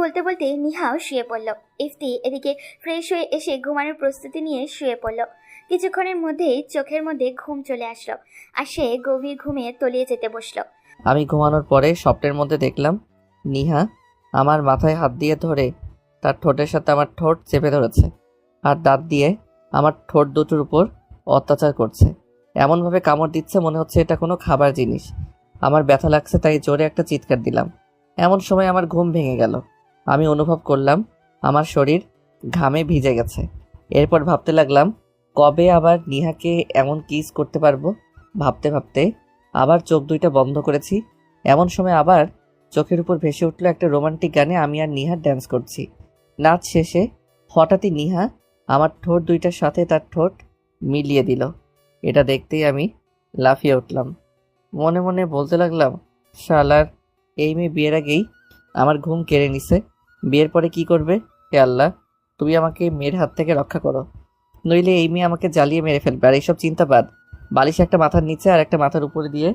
বলতে বলতে নিহাও শুয়ে পড়ল। ইফতি এদিকে ফ্রেশ হয়ে এসে ঘুমানোর প্রস্তুতি নিয়ে শুয়ে পড়ল। কিছুক্ষণের মধ্যেই চোখের মধ্যে ঘুম চলে আসলো আর সে গভীর ঘুমে তলিয়ে যেতে বসলো। আমি ঘুমানোর পরে স্বপ্নের মধ্যে দেখলাম নিহা আমার মাথায় হাত দিয়ে ধরে তার ঠোঁটের সাথে আমার ঠোঁট চেপে ধরেছে আর দাঁত দিয়ে আমার ঠোঁট দুটোর উপর অত্যাচার করছে। এমনভাবে কামড় দিচ্ছে মনে হচ্ছে এটা কোনো খাবার জিনিস। আমার ব্যথা লাগছে তাই জোরে একটা চিৎকার দিলাম। এমন সময় আমার ঘুম ভেঙে গেল। আমি অনুভব করলাম আমার শরীর ঘামে ভিজে গেছে। এরপর ভাবতে লাগলাম কবে আবার নিহাকে এমন কিস করতে পারবো। ভাবতে ভাবতে আবার চোখ দুইটা বন্ধ করেছি। এমন সময় আবার চোখের উপর ভেসে উঠলো একটা রোমান্টিক গানে আমি আর নিহা ড্যান্স করছি। নাচ শেষে হঠাৎই নিহা আমার ঠোঁট দুইটার সাথে তার ঠোঁট মিলিয়ে দিল। এটা দেখতেই আমি লাফিয়ে উঠলাম। মনে মনে বলতে লাগলাম শালার এই মেয়ে বিয়ের আগেই আমার ঘুম কেড়ে নিছে। বিয়ের পরে কি করবে? হে আল্লাহ, তুমি আমাকে মেয়ের হাত থেকে রক্ষা করো, নইলে এই মেয়ে আমাকে জ্বালিয়ে মেরে ফেলবে। আর এইসব চিন্তা বাদ, বালিশ একটা মাথার নিচে আর একটা মাথার উপরে দিয়ে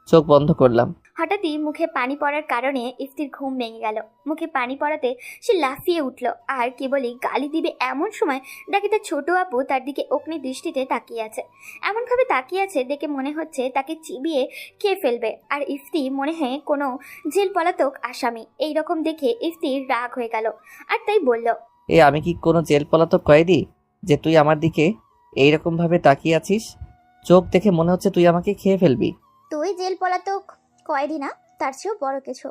চোখ বন্ধ করলাম। হঠাৎই মুখে পানি পড়ার কারণে ইফতির ঘুম ভেঙে গেল। মুখে পানি পড়াতে সে লাফিয়ে উঠল আর কেবলই গালি দিবে এমন সময় দেখে তার ছোট আপু তার দিকে অগ্নি দৃষ্টিতে তাকিয়ে আছে। এমনভাবে তাকিয়ে আছে দেখে মনে হচ্ছে তাকে চিবিয়ে খেয়ে ফেলবে। আর ইফতি মনে হয় কোনো জেল পলাতক আসামি। এইরকম দেখে ইফতির রাগ হয়ে গেল আর তাই বলল, আমি কি কোনো জেল পলাতক কয়েদি যে তুই আমার দিকে এইরকম ভাবে তাকিয়ে আছিস? চোখ দেখে মনে হচ্ছে তুই আমাকে খেয়ে ফেলবি। তুই জেল পলাতক কয়েদি না, তার চেয়েও বড় কিছু।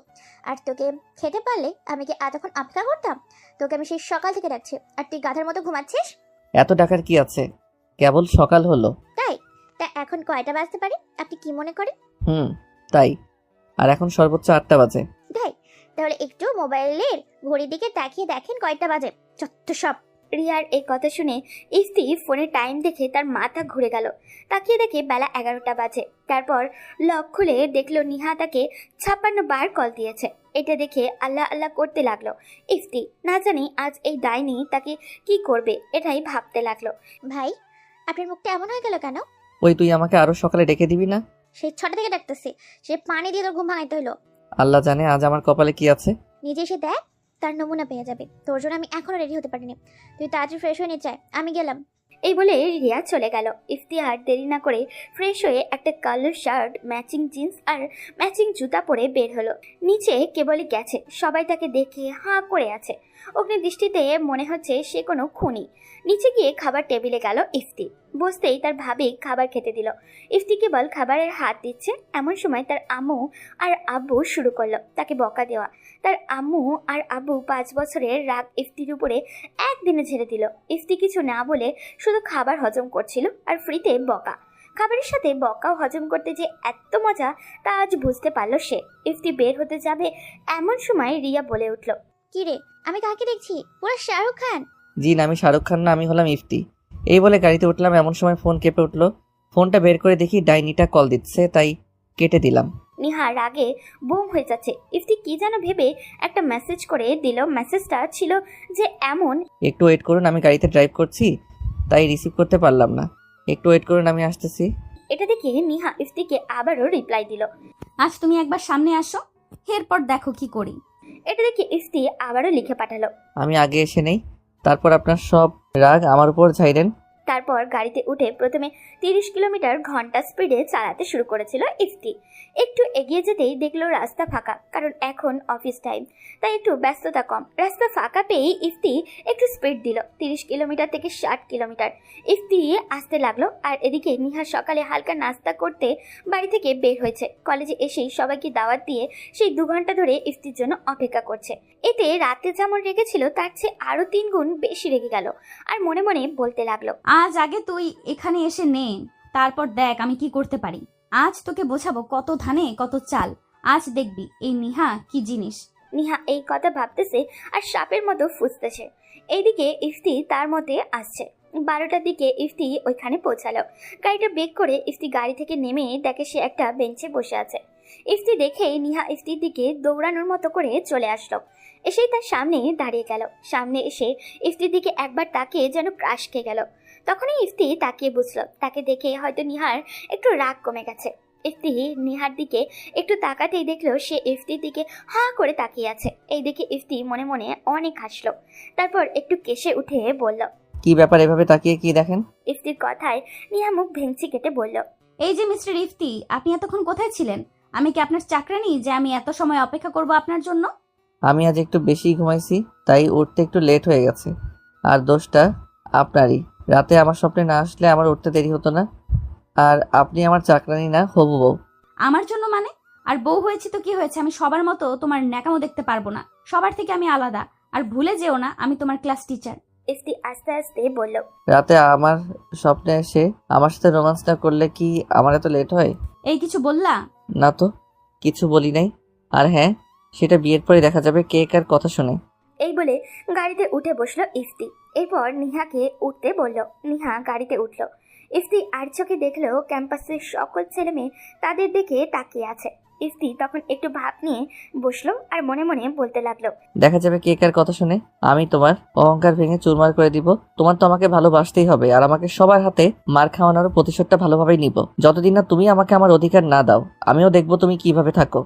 আর তোকে খেতে পারলে আমি কি এতক্ষণ অপেক্ষা করতাম? তোকে আমি সেই সকাল থেকে ডাকছি আর তুই গাধার মতো ঘুমাচ্ছিস। এত ডাকার কি আছে? কেবল সকাল হলো। তাই? তা এখন কয়টা বাজতে পারে আপনি কি মনে করেন? তাই। আর এখন সর্বোচ্চ 8টা বাজে। তাই? তাহলে একটু মোবাইলের ঘড়ির দিকে তাকিয়ে দেখেন কয়টা বাজে। চত্ব সব। রিয়ার এই কথা শুনে ইফতি ফোনে টাইম দেখে তার মাথা ঘুরে গেল। তাকিয়ে দেখে বেলা 11টা বাজে। তারপর লক খুলে দেখলো নিহা তাকে 56 বার কল দিয়েছে। এটা দেখে আল্লাহ আল্লাহ করতে লাগলো ইফতি। না জানি আজ এই ডাইনি তাকে কি করবে এটাই ভাবতে লাগলো। ভাই, আপনার মুখটা এমন হয়ে গেল কেন? ওই তুই আমাকে আরো সকালে ডেকে দিবি না? সেই 6টা থেকে ডাকতেছি, সে পানি দিয়ে তোর ঘুম ভাঙাইতে হইলো। আল্লাহ জানে আজ আমার কপালে কি আছে। নিজে এসে দেখ, তার নমুনা পেয়ে যাবে। তোর জন্য আমি এখনো রেডি হতে পারিনি। তুই তাড়াতাড়ি ফ্রেশ হয়ে নিয়ে আমি গেলাম। এই বলে রিয়া চলে গেল। ইফতি আর দেরি না করে ফ্রেশ হয়ে একটা কালার শার্ট, ম্যাচিং জিন্স আর ম্যাচিং জুতা পরে বের হলো। নিচে কেবলই গেছে, সবাই তাকে দেখে হাঁ করে আছে। অগ্নি দৃষ্টিতে মনে হচ্ছে সে কোনো খুনি। নিচে গিয়ে খাবার টেবিলে গেল ইফতি। বসতেই তার ভাবি খাবার খেতে দিল। ইফতি কেবল খাবারের হাত দিচ্ছে এমন সময় তার আম্মু আর আব্বু শুরু করলো তাকে বকা দেওয়া। তার আম্মু আর আব্বু 5 বছরের রাগ ইফতির উপরে একদিনে ঝেড়ে দিল। ইফতি কিছু না বলে শুধু খাবার হজম করছিল আর ফ্রিতে বকা। খাবারের সাথে বকাও হজম করতে যে এত মজা তা আজ বুঝতে পারলো সে। ইফতি বের হতে যাবে এমন সময় রিয়া বলে উঠল, কি রে, আমি কাকে দেখছি? পুরো শাহরুখ খান। জি না, আমি শাহরুখ খান না, আমি হলাম ইফতি। এই বলে গাড়িতে উঠলাম। এমন সময় ফোন কেঁপে উঠলো। ফোনটা বের করে দেখি ডাইনিটা কল দিচ্ছে, তাই কেটে দিলাম। নিহা রাগে বোম হয়ে যাচ্ছে। ইফতি কি যেন ভেবে একটা মেসেজ করে দিল। মেসেজটা ছিল যে এমন, একটু ওয়েট করুন, আমি গাড়িতে ড্রাইভ করছি তাই রিসিভ করতে পারলাম না। একটু ওয়েট করুন, আমি আসতেছি। এটা দেখে নিহা ইফতিকে আবারও রিপ্লাই দিল, আজ তুমি একবার সামনে আসো, এরপর দেখো কি করি। এটা দেখে ইফতি আবারও লিখে পাঠালো, আমি আগে এসে নেই, তারপর আপনার সব রাগ আমার উপর ঝাইরেন। তারপর গাড়িতে উঠে প্রথমে 30 কিলোমিটার ঘন্টা স্পিডে চালাতে শুরু করেছিল ইফতি। একটু এগিয়ে যেতেই দেখলো রাস্তা ফাঁকা, কারণ এখন অফিস টাইম, তাই একটু ব্যস্ততা কম। রাস্তা ফাঁকা পেয়ে ইফতি একটু স্পিড দিল। 30 কিলোমিটার থেকে 60 কিলোমিটার ইফতি আসতে লাগলো। আর এদিকে নিহা সকালে হালকা নাস্তা করতে বাড়ি থেকে বের হয়েছে। কলেজে এসেই সবাইকে দাওয়াত দিয়ে সেই 2 ঘন্টা ধরে ইফতির জন্য অপেক্ষা করছে। এতে রাতে যেমন রেগেছিল তার চেয়ে আরো 3 গুণ বেশি রেগে গেল আর মনে মনে বলতে লাগলো, আজ আগে তুই এখানে এসে নে, তারপর দেখ আমি কি করতে পারি। আজ তোকে বোঝাবো কত ধানে কত চাল। আজ দেখবি এই নিহা কি জিনিস। নিহা এই কথা ভাবতেছে আর সাপের মতো ফুঁসতেছে। এইদিকে ইফতি তার মধ্যে আসছে। 12টার দিকে ইফতি ওইখানে পৌঁছালো। গাড়িটা ব্রেক করে ইফতি গাড়ি থেকে নেমে দেখে সে একটা বেঞ্চে বসে আছে। ইফতি দেখেই নিহা ইফতির দিকে দৌড়ানোর মতো করে চলে আসলো। এসেই তার সামনে দাঁড়িয়ে গেল। সামনে এসে ইফতির দিকে একবার তাকিয়ে যেন ক্রাশ খেয়ে গেল। তখনই ইফতি তাকিয়ে বুঝলো তাকে দেখে হয়তো নিহার একটু রাগ কমে গেছে। ইফতি নিহার দিকে একটু তাকাতেই দেখলো সে ইফতির দিকে হাঁ করে তাকিয়ে আছে। এই দেখে ইফতি মনে মনে অনেক হাসলো। তারপর একটু কেশে উঠে বলল। কি ব্যাপার, এভাবে তাকিয়ে কি দেখেন? ইফতির কথায় নিহা মুখ ভেঙচি কেটে বলল। এই যে মিস্টার ইফতি, আপনি এতক্ষণ কোথায় ছিলেন? আমি কি আপনার চাকরানি যে আমি এত সময় অপেক্ষা করব আপনার জন্য? আমি আজ একটু বেশি ঘুমাইছি, তাই উঠতে একটু লেট হয়ে গেছে। আর দোষটা আপনারই। রাতে আমার স্বপ্নে না আসলে আমার উঠতে দেরি হতো না। আর আপনি আমার চাকরানি না, হবু বউ। আমার জন্য মানে? আর বউ হয়েছি তো কি হয়েছে, আমি সবার মতো তোমার ন্যাকামো দেখতে পারবো না। সবার থেকে আমি আলাদা। আর ভুলে যেও না, আমি তোমার ক্লাস টিচার। ইফতি আস্তে আস্তে বলল। রাতে আমার স্বপ্নে এসে আমার সাথে রোমান্স না করলে কি আমার এত লেট হয়? এই কিছু বললা? না তো, কিছু বলি নাই। আর হ্যাঁ, সেটা বিয়ের পরে দেখা যাবে কে কার কথা শুনে। এই বলে গাড়িতে উঠে বসলো ইফতি। এরপর নিহাকে উঠতে বলল। নিহা গাড়িতে উঠল। ইফতি আর চোখে দেখলো ক্যাম্পাসের সকল ছেলে মেয়ে তাদের দিকে তাকিয়ে আছে। ইফতি তখন একটু ভাব নিয়ে বসলো আর মনে মনে বলতে লাগলো। দেখা যাবে কে কার কথা শুনে। আমি তোমার অহংকার ভেঙে চুরমার করে দিব। তোমার তো আমাকে ভালোবাসতেই হবে, আর আমাকে সবার হাতে মার খাওয়ানোর প্রতিশোধটা ভালোভাবেই নিব। যতদিন না তুমি আমাকে আমার অধিকার না দাও, আমিও দেখবো তুমি কিভাবে থাকো।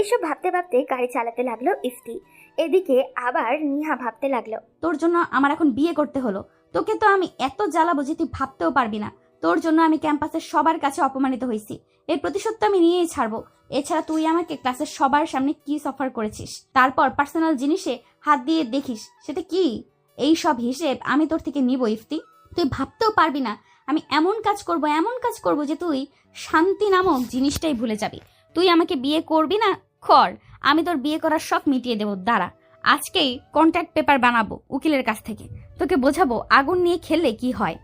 এসব ভাবতে ভাবতে গাড়ি চালাতে লাগলো ইফতি। এদিকে আবার নিহা ভাবতে লাগলো। তোর জন্য আমার এখন বিয়ে করতে হলো। তোকে তো আমি এত জ্বালাবো যে তুই ভাবতেও পারবি না। তোর জন্য আমি ক্যাম্পাসের সবার কাছে অপমানিত হয়েছি। এর প্রতিশোধ তো আমি নিয়েই ছাড়বো। এছাড়া তুই আমাকে ক্লাসের সবার সামনে কি অফার করেছিস, তারপর পার্সোনাল জিনিসে হাত দিয়ে দেখিস, সেটা কি? এই সব হিসেব আমি তোর থেকে নিব ইফতি। তুই ভাবতেও পারবি না আমি এমন কাজ করব যে তুই শান্তি নামক জিনিসটাই ভুলে যাবি। তুই আমাকে বিয়ে করবি না? কর, আমি তোর বিয়ে করার শখ মিটিয়ে দেবো। দাঁড়া, আজকেই কন্ট্রাক্ট পেপার বানাবো উকিলের কাছ থেকে। তোকে বোঝাবো আগুন নিয়ে খেললে কি হয়।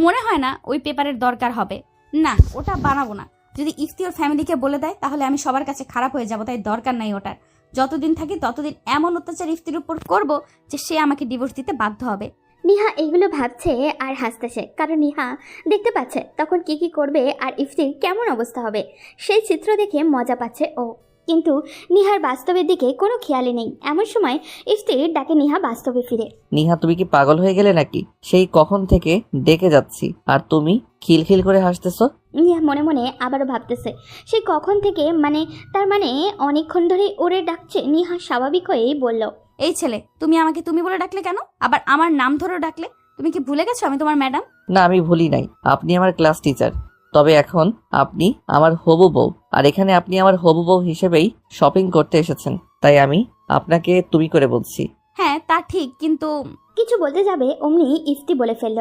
মনে হয় না ওই পেপারের দরকার হবে। না, ওটা বানাবো না। যদি ইফতি ওর ফ্যামিলিকে বলে দেয় তাহলে আমি সবার কাছে খারাপ হয়ে যাব, তাই দরকার নাই ওটার। যতদিন থাকি ততদিন এমন অত্যাচার ইফতির উপর করব যে সে আমাকে ডিভোর্স দিতে বাধ্য হবে। নিহা এগুলো ভাবছে আর হাসতেছে, কারণ নিহা দেখতে পাচ্ছে তখন কি কি করবে আর ইফতির কেমন অবস্থা হবে। সেই চিত্র দেখে মজা পাচ্ছে ও, কিন্তু নিহার বাস্তবের দিকে কোনো খেয়ালই নেই। এমন সময় ইফতির ডাকে নিহা বাস্তবে ফিরে। নিহা, তুমি কি পাগল হয়ে গেলে নাকি? সেই কখন থেকে ডেকে যাচ্ছি আর তুমি খিলখিল করে হাসতেছো। নিহা মনে মনে আবারও ভাবতেছে সে কখন থেকে, তার মানে অনেকক্ষণ ধরে ওরে ডাকছে। নিহা স্বাভাবিক হয়েই বলল। এই ছেলে, তুমি আমাকে তুমি বলে ডাকলে কেন? আবার আমার নাম ধরেও ডাকলে। তুমি কি ভুলে গেছো আমি তোমার ম্যাডাম? না, আমি ভুলি নাই। আপনি আমার ক্লাস টিচার, তবে এখন আপনি আমার হবু বউ। আর এখানে আপনি আমার হবু বউ হিসেবেই শপিং করতে এসেছেন, তাই আমি আপনাকে তুমি করে বলছি। হ্যাঁ তা ঠিক, কিন্তু কিছু বলতে যাবে অমনি ইফতি বলে ফেলল।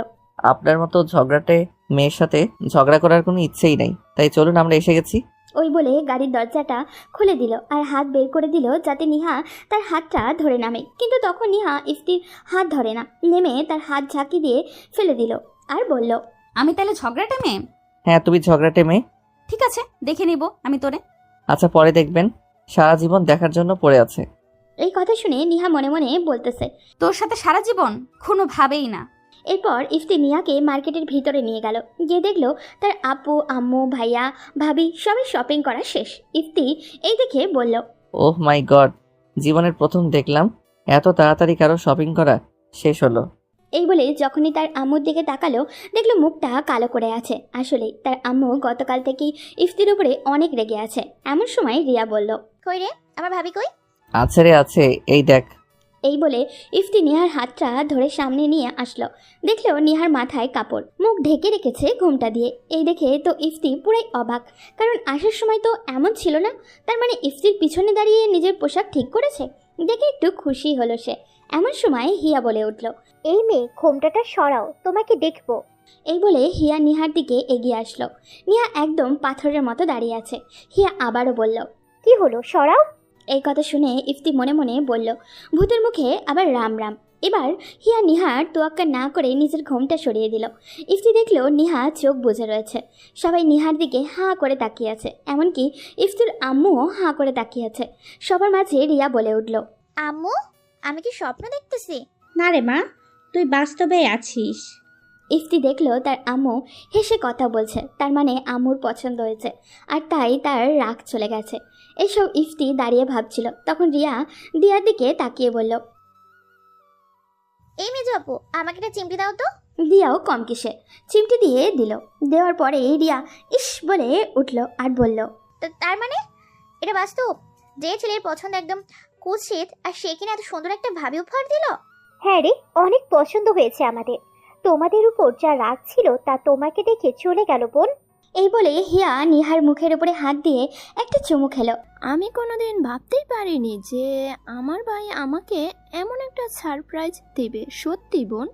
আপনার মতো ঝগড়াটে মেয়ের সাথে ঝগড়া করার কোনো ইচ্ছেই নাই, তাই চলুন আমরা এসে গেছি। ওই বলে গাড়ির দরজাটা খুলে দিল আর হাত বের করে দিল যাতে নিহা তার হাতটা ধরে নামে। কিন্তু তখন নিহা ইফতির হাত ধরে না, নেমে তার হাত ঝাঁকি দিয়ে ফেলে দিল আর বলল। আমি তাহলে ঝগড়াটে মেয়ে? হ্যাঁ, তুমি ঝগড়াটে মেয়ে। ঠিক আছে, দেখে নিব আমি তোরে। আচ্ছা, পরে দেখবেন। সারা জীবন দেখার জন্য পড়ে আছে। এই কথা শুনে নিহা মনে মনে বলতেছে। তোর সাথে সারা জীবন? কোনোভাবেই না। এরপর ইফতি নিহাকে মার্কেটের ভিতরে নিয়ে গেল। গিয়ে দেখলো তার আপু, আম্মু, ভাইয়া, ভাবি সবাই শপিং করা শেষ। ইফতি এই দেখে বলল। ওহ মাই গড, জীবনের প্রথম দেখলাম এত তাড়াতাড়ি কারো শপিং করা শেষ হলো। এই বলে যখনই তার আম্মুর দিকে তাকালো দেখলো মুখটা কালো করে আছে। আসলে তার আম্মু গতকাল থেকেই ইফতির উপরে অনেক রেগে আছে। এমন সময় রিয়া বলল। কই রে, আমার ভাবি কই? আছে রে আছে, এই দেখ। এই বলে ইফতি নিহার হাতটা ধরে সামনে নিয়ে আসলো। দেখলো নিহার মাথায় কাপড়, মুখ ঢেকে রেখেছে ঘোমটা দিয়ে। এই দেখে তো ইফতি পুরাই অবাক, কারণ আসার সময় তো এমন ছিল না। তার মানে ইফতির পিছনে দাঁড়িয়ে নিজের পোশাক ঠিক করেছে। দেখে একটু খুশি হলো সে। এমন সময় হিয়া বলে উঠল। এই মেয়ে, ঘোমটাটা সরাও, তোমাকে দেখবো। এই বলে হিয়া নিহার দিকে এগিয়ে আসলো। নিহা একদম পাথরের মতো দাঁড়িয়ে আছে। হিয়া আবারও বলল। কি হলো, সরাও। এই কথা শুনে ইফতি মনে মনে বলল, ভূতের মুখে আবার রাম রাম। এবার হিয়া নিহার তোয়াক্কা না করে নিজের ঘোমটা সরিয়ে দিল। ইফতি দেখলো নিহা চোখ বুজে রয়েছে। সবাই নিহার দিকে হাঁ করে তাকিয়ে আছে, এমনকি ইফতির আম্মুও হাঁ করে তাকিয়ে আছে। সবার মাঝে রিয়া বলে উঠল। আম্মু, আমি কি স্বপ্ন দেখতেছি? না রে মা, তুই বাস্তবে আছিস। ইফতি দেখলো তার আম্মু হেসে কথা বলছে, তার মানে আম্মুর পছন্দ হয়েছে, আর তাই তার রাগ চলে গেছে। এসব ইফতি দাঁড়িয়ে ভাবছিল। তখন রিয়া দিয়ার দিকে তাকিয়ে বলল। এই মেজো আপু, আমাকে একটা চিমটি দাও তো। রিয়াও কম কিসে চিমটি দিয়ে দিল। দেওয়ার পরে রিয়া ইস বলে উঠল আর বলল, তার মানে এটা বাস্তব? যে ছেলের পছন্দ একদম কুৎসিত আর সে কিনা এত সুন্দর একটা ভাবি উপহার দিল? হ্যাঁ রে, অনেক পছন্দ হয়েছে আমাদের। তোমাদের উপর যা রাগ ছিল তা তোমাকে দেখে চলে গেল বোন। এই বলে হিয়া নিহার মুখের উপরে হাত দিয়ে একটা চুমু খেলো। আমি কোনোদিন ভাবতেই পারিনি যে আমার ভাই আমাকে এমন একটা সারপ্রাইজ দেবে। সত্যি বোন,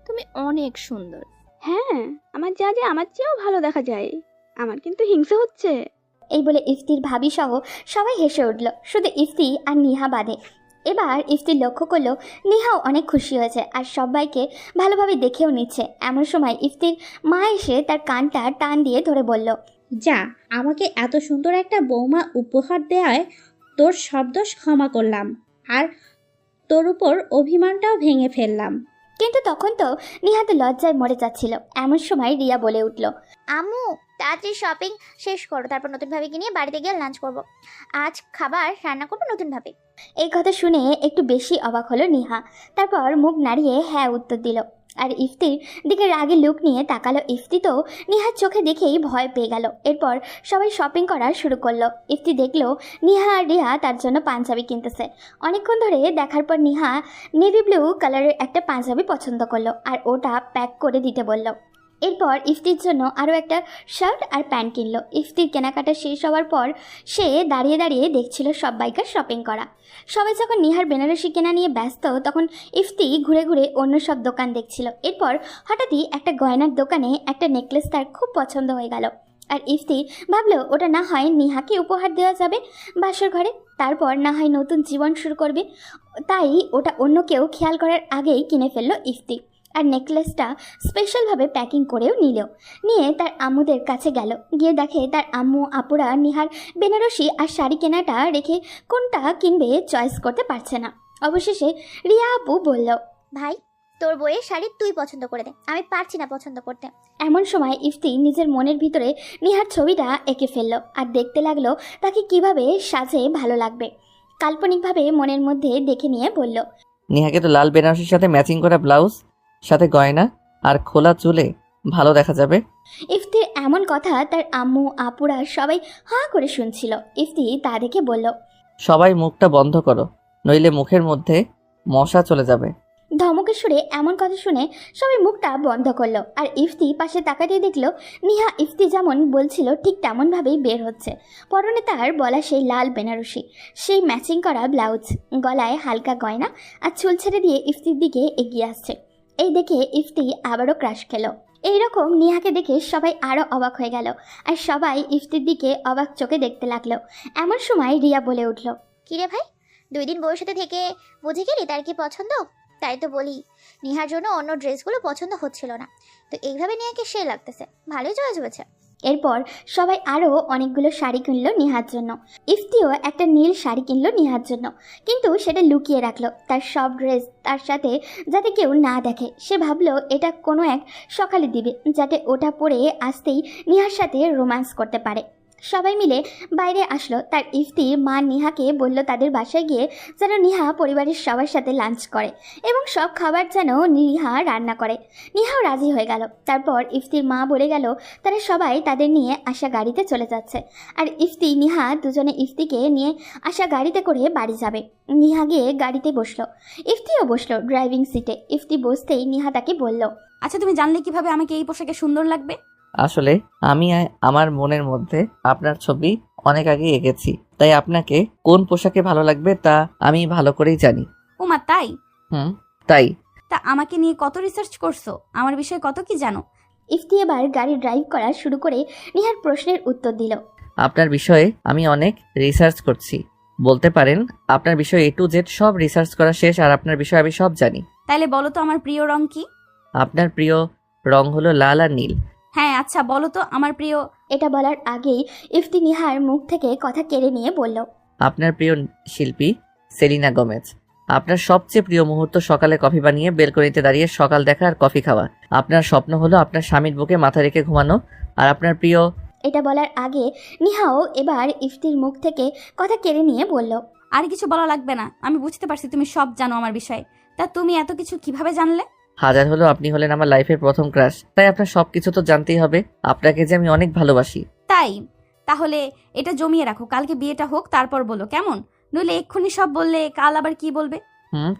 তুমি অনেক সুন্দর। হ্যাঁ, আমার যা যে আমার চেয়েও ভালো দেখা যায়। আমার কিন্তু হিংসা হচ্ছে। এই বলে ইফতির ভাবি সহ সবাই হেসে উঠল, শুধু ইফতি আর নিহা বাদে। এবার ইফতি লক্ষ্য করলো নিহাও অনেক খুশি হয়েছে আর সবাইকে ভালোভাবে দেখেও নিচ্ছে। এমন সময় ইফতির মা এসে তার কানটা টান দিয়ে ধরে বলল, যা, আমাকে এত সুন্দর একটা বৌমা উপহার দেওয়ায় তোর সব দোষ ক্ষমা করলাম, আর তোর উপর অভিমানটাও ভেঙে ফেললাম। কিন্তু তখন তো নিহা তো লজ্জায় মরে যাচ্ছিল। এমন সময় রিয়া বলে উঠল, আম্মু তাড়াতাড়ি শপিং শেষ করো, তারপর নতুন ভাবিকে নিয়ে বাড়িতে গিয়ে লাঞ্চ করব। আজ খাবার রান্না করবো নতুন ভাবে। এই কথা শুনে একটু বেশি অবাক হলো নিহা। তারপর মুখ নাড়িয়ে হ্যাঁ উত্তর দিল। আর ইফতির দিকে রাগে লুক নিয়ে তাকালো। ইফতি তো নিহার চোখে দেখেই ভয় পেয়ে গেল। এরপর সবাই শপিং করা শুরু করলো। ইফতি দেখলো নিহা আর রিয়া তার জন্য পাঞ্জাবি কিনতেছে। অনেকক্ষণ ধরে দেখার পর নিহা নেভি ব্লু কালারের একটা পাঞ্জাবি পছন্দ করলো আর ওটা প্যাক করে দিতে বলল। এরপর ইফতির জন্য আরও একটা শার্ট আর প্যান্ট কিনলো। ইফতির কেনাকাটা শেষ হওয়ার পর সে দাঁড়িয়ে দাঁড়িয়ে দেখছিল সবাইকার শপিং করা। সবাই যখন নিহার বেনারসি কেনা নিয়ে ব্যস্ত, তখন ইফতি ঘুরে ঘুরে অন্য সব দোকান দেখছিল। এরপর হঠাৎই একটা গয়নার দোকানে একটা নেকলেস তার খুব পছন্দ হয়ে গেল। আর ইফতি ভাবলো ওটা না হয় নিহাকে উপহার দেওয়া যাবে বাসর ঘরে, তারপর না হয় নতুন জীবন শুরু করবে। তাই ওটা অন্য কেউ খেয়াল করার আগেই কিনে ফেললো ইফতি। আর নেকলেসটা স্পেশালভাবে প্যাকিং করেও নিয়ে তার আম্মুদের কাছে গেল। গিয়ে দেখে তার আম্মু আপুরা নিহার বেনারসি আর শাড়ি কেনাটা রেখে কোনটা কিনবে চয়েস করতে পারছে না। অবশেষে রিয়া আপু বলল, ভাই, তোর বইয়ের শাড়ি তুই পছন্দ করে দে, আমি পারছি না পছন্দ করতে। এমন সময় ইফতি নিজের মনের ভিতরে নিহার ছবিটা এঁকে ফেললো আর দেখতে লাগলো তাকে কিভাবে সাজে ভালো লাগবে। কাল্পনিকভাবে মনের মধ্যে দেখে নিয়ে বলল, নিহাকে তো লাল বেনারসির সাথে ম্যাচিং করা ব্লাউজ, সাথে গয়না আর খোলা চুলে ভালো দেখা যাবে। ইফতির এমন কথা তার আম্মু আপুরা সবাই হাঁ করে শুনছিল। ইফতি তা দেখে বলল, সবাই মুখটা বন্ধ করো, নইলে মুখের মধ্যে মশা চলে যাবে। ধমকের সুরে এমন কথা শুনে সবাই মুখটা বন্ধ করলো। আর ইফতি পাশে তাকাতে দেখলো নিহা ইফতি যেমন বলছিল ঠিক তেমনভাবেই বের হচ্ছে। পরনে তার বলা সেই লাল বেনারসি, সেই ম্যাচিং করা ব্লাউজ, গলায় হালকা গয়না আর চুল ছেড়ে দিয়ে ইফতির দিকে এগিয়ে আসছে। এই দেখে ইফতি আবারও ক্রাশ খেলো। এইরকম নিহাকে দেখে সবাই আরও অবাক হয়ে গেল আর সবাই ইফতির দিকে অবাক চোখে দেখতে লাগলো। এমন সময় রিয়া বলে উঠল, কিরে ভাই, 2 দিন বউয়ের সাথে থেকে বুঝে গেলি তার কি পছন্দ? তাই তো বলি, নিহার জন্য অন্য ড্রেসগুলো পছন্দ হচ্ছিল না, তো এইভাবে নিহাকে সে লাগতেছে, ভালোই চয়েস হয়েছে। এরপর সবাই আরও অনেকগুলো শাড়ি কিনলো নিহার জন্য। ইফতিও একটা নীল শাড়ি কিনলো নিহার জন্য, কিন্তু সেটা লুকিয়ে রাখলো তার সব ড্রেস তার সাথে, যাতে কেউ না দেখে। সে ভাবলো এটা কোনো এক সকালে দিবে, যাতে ওটা পরে আসতেই নিহার সাথে রোম্যান্স করতে পারে। সবাই মিলে বাইরে আসলো। তার ইফতি মা নিহাকে বলল তাদের বাসায় গিয়ে যেন নিহা পরিবারের সবার সাথে লাঞ্চ করে এবং সব খাবার যেন নিহা রান্না করে। নিহাও রাজি হয়ে গেল। তারপর ইফতির মা বলে গেল তারা সবাই তাদের নিয়ে আসা গাড়িতে চলে যাচ্ছে। আর ইফতি নিহা দুজনে ইফতিকে নিয়ে আসা গাড়িতে করে বাড়ি যাবে। নিহা গিয়ে গাড়িতে বসলো, ইফতিও বসলো ড্রাইভিং সিটে। ইফতি বসতেই নিহা তাকে বলল, আচ্ছা, তুমি জানলে কিভাবে আমাকে এই পোশাকে সুন্দর লাগবে? আসলে আমি আমার মনের মধ্যে আপনার ছবি অনেক আগে এঁকেছি, তাই আপনাকে কোন পোশাকে ভালো লাগবে তা আমি ভালো করেই জানি। ওমা তাই? তাই। তা আমাকে নিয়ে কত রিসার্চ করছো? আমার বিষয়ে কত কি জানো? ইফতি এবার গাড়ি ড্রাইভ করা শুরু করে নিহার প্রশ্নের উত্তর দিল। আপনার বিষয়ে আমি অনেক রিসার্চ করছি, বলতে পারেন আপনার বিষয়ে A to Z সব রিসার্চ করা শেষ, আর আপনার বিষয়ে আমি সব জানি। তাইলে বলো তো আমার প্রিয় রং কি? আপনার প্রিয় রং হলো লাল আর নীল। হ্যাঁ, আচ্ছা বলো তো আমার প্রিয়। এটা বলার আগেই ইফতি নিহার মুখ থেকে কথা কেড়ে নিয়ে বলল, আপনার প্রিয় শিল্পী সেলিনা গোমেজ। আপনার সবচেয়ে প্রিয় মুহূর্ত সকালে কফি বানিয়ে বেলকনিতে দাঁড়িয়ে সকাল দেখা আর কফি খাওয়া। আপনার স্বপ্ন হলো আপনার স্বামীর বুকে মাথা রেখে ঘুমানো। আর আপনার প্রিয়। এটা বলার আগে নিহাও এবার ইফতির মুখ থেকে কথা কেড়ে নিয়ে বলল, আর কিছু বলা লাগবে না, আমি বুঝতে পারছি তুমি সব জানো আমার বিষয়ে। তা তুমি এত কিছু কিভাবে জানলে? হাজার হলো আপনি হলেন আমার লাইফের প্রথম ক্রাশ, তাই আপনার সবকিছু তো জানতেই হবে। আপনাকে যে আমি অনেক ভালোবাসি। তাই তাহলে এটা জমিয়ে রাখো, কালকে বিয়েটা হোক তারপর বলো, কেমন? নইলে এক্ষুনি সব বললে কাল আবার কি বলবে?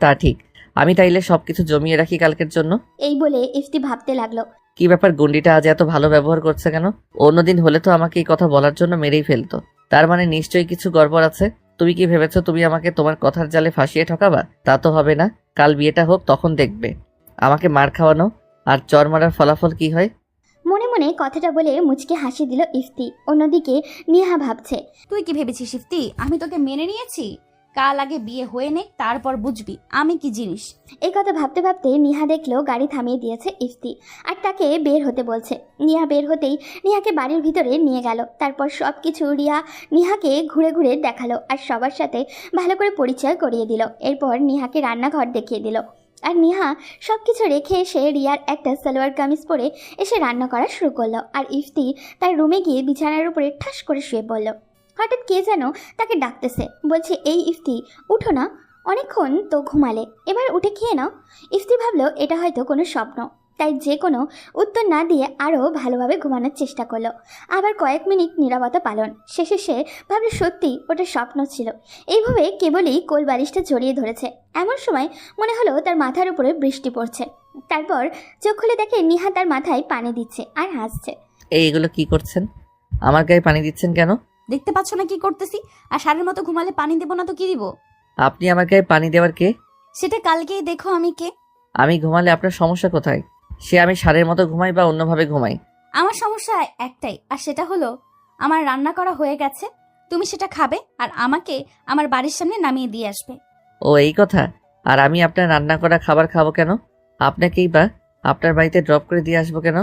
তা ঠিক। আমি তাইলে সবকিছু জমিয়ে রাখি কালকের জন্য। এই বলে ইফতি ভাবতে লাগলো। কি ব্যাপার, গুন্ডিটা আজ এত ভালো ব্যবহার করছে কেন? অন্যদিন হলে তো আমাকে এই কথা বলার জন্য মেরেই ফেলতো। তার মানে নিশ্চয়ই কিছু গড়বড় আছে। তুমি কি ভেবেছো তুমি আমাকে তোমার কথার জালে ফাঁসিয়ে ঠকাবা? তা তো হবে না। কাল বিয়েটা হোক, তখন দেখবে আমাকে মার খাওয়ানো আর চর মারার ফলাফল কি হয়। মনে মনে কথাটা বলে মুচকে হাসি দিল ইফতি। অন্যদিকে নিহা ভাবছে, তুই কি ভেবেছিস ইফতি আমি তোকে মেনে নিয়েছি? কাল আগে বিয়ে হয়ে নে, তারপর বুঝবি আমি কি জিনিস। এই কথা ভাবতে ভাবতে নিহা দেখলো গাড়ি থামিয়ে দিয়েছে ইফতি আর তাকে বের হতে বলছে। নিহা বের হতেই নিহাকে বাড়ির ভিতরে নিয়ে গেল। তারপর সব কিছু নিহাকে ঘুরে ঘুরে দেখালো আর সবার সাথে ভালো করে পরিচয় করিয়ে দিল। এরপর নিহাকে রান্নাঘর দেখিয়ে দিল। আর নিহা সব কিছু রেখে এসে রিয়ার একটা সালোয়ার কামিজ পরে এসে রান্না করা শুরু করলো। আর ইফতি তার রুমে গিয়ে বিছানার উপরে ঠাস করে শুয়ে পড়ল। হঠাৎ কে যেন তাকে ডাকতেছে, বলছে, এই ইফতি উঠো না, অনেকক্ষণ তো ঘুমালে, এবার উঠে খেয়ে নাও। ইফতি ভাবলো এটা হয়তো কোনো স্বপ্ন, তাই যে কোনো উত্তর না দিয়ে আরও ভালোভাবে ঘুমানোর চেষ্টা করলো। আবার কয়েক মিনিট নীরবতা পালন শেষে সে ভাবলো সত্যি ওটা স্বপ্ন ছিল। এইভাবে কেবলই কোল বালিশটা জড়িয়ে ধরেছে। এমন সময় মনে হলো তার মাথার উপরে বৃষ্টি পড়ছে। তারপর চোখ খুলে দেখে নিহা তার মাথায় পানি দিচ্ছে আর হাসছে। এইগুলো কি করছেন? আমার গায়ে পানি দিচ্ছেন কেন? দেখতে পাচ্ছ না কি করতেছি? আর সারের মতো ঘুমালে পানি দেবো না তো কি দিব? আপনি আমার গায়ে পানি দেওয়ার কে? সেটা কালকেই দেখো আমি কে। আমি ঘুমালে আপনার সমস্যা কোথায়? সে আমি ষাঁড়ের মতো ঘুমাই বা অন্যভাবে ঘুমাই। আমার সমস্যা একটাই, আর সেটা হলো আমার রান্না করা হয়ে গেছে, তুমি সেটা খাবে আর আমাকে আমার বাড়ির সামনে নামিয়ে দিয়ে আসবে। ও এই কথা? আর আমি আপনার রান্না করা খাবার খাবো কেন? আপনাকেই বা আপনার বাড়িতে ড্রপ করে দিয়ে আসবো কেন?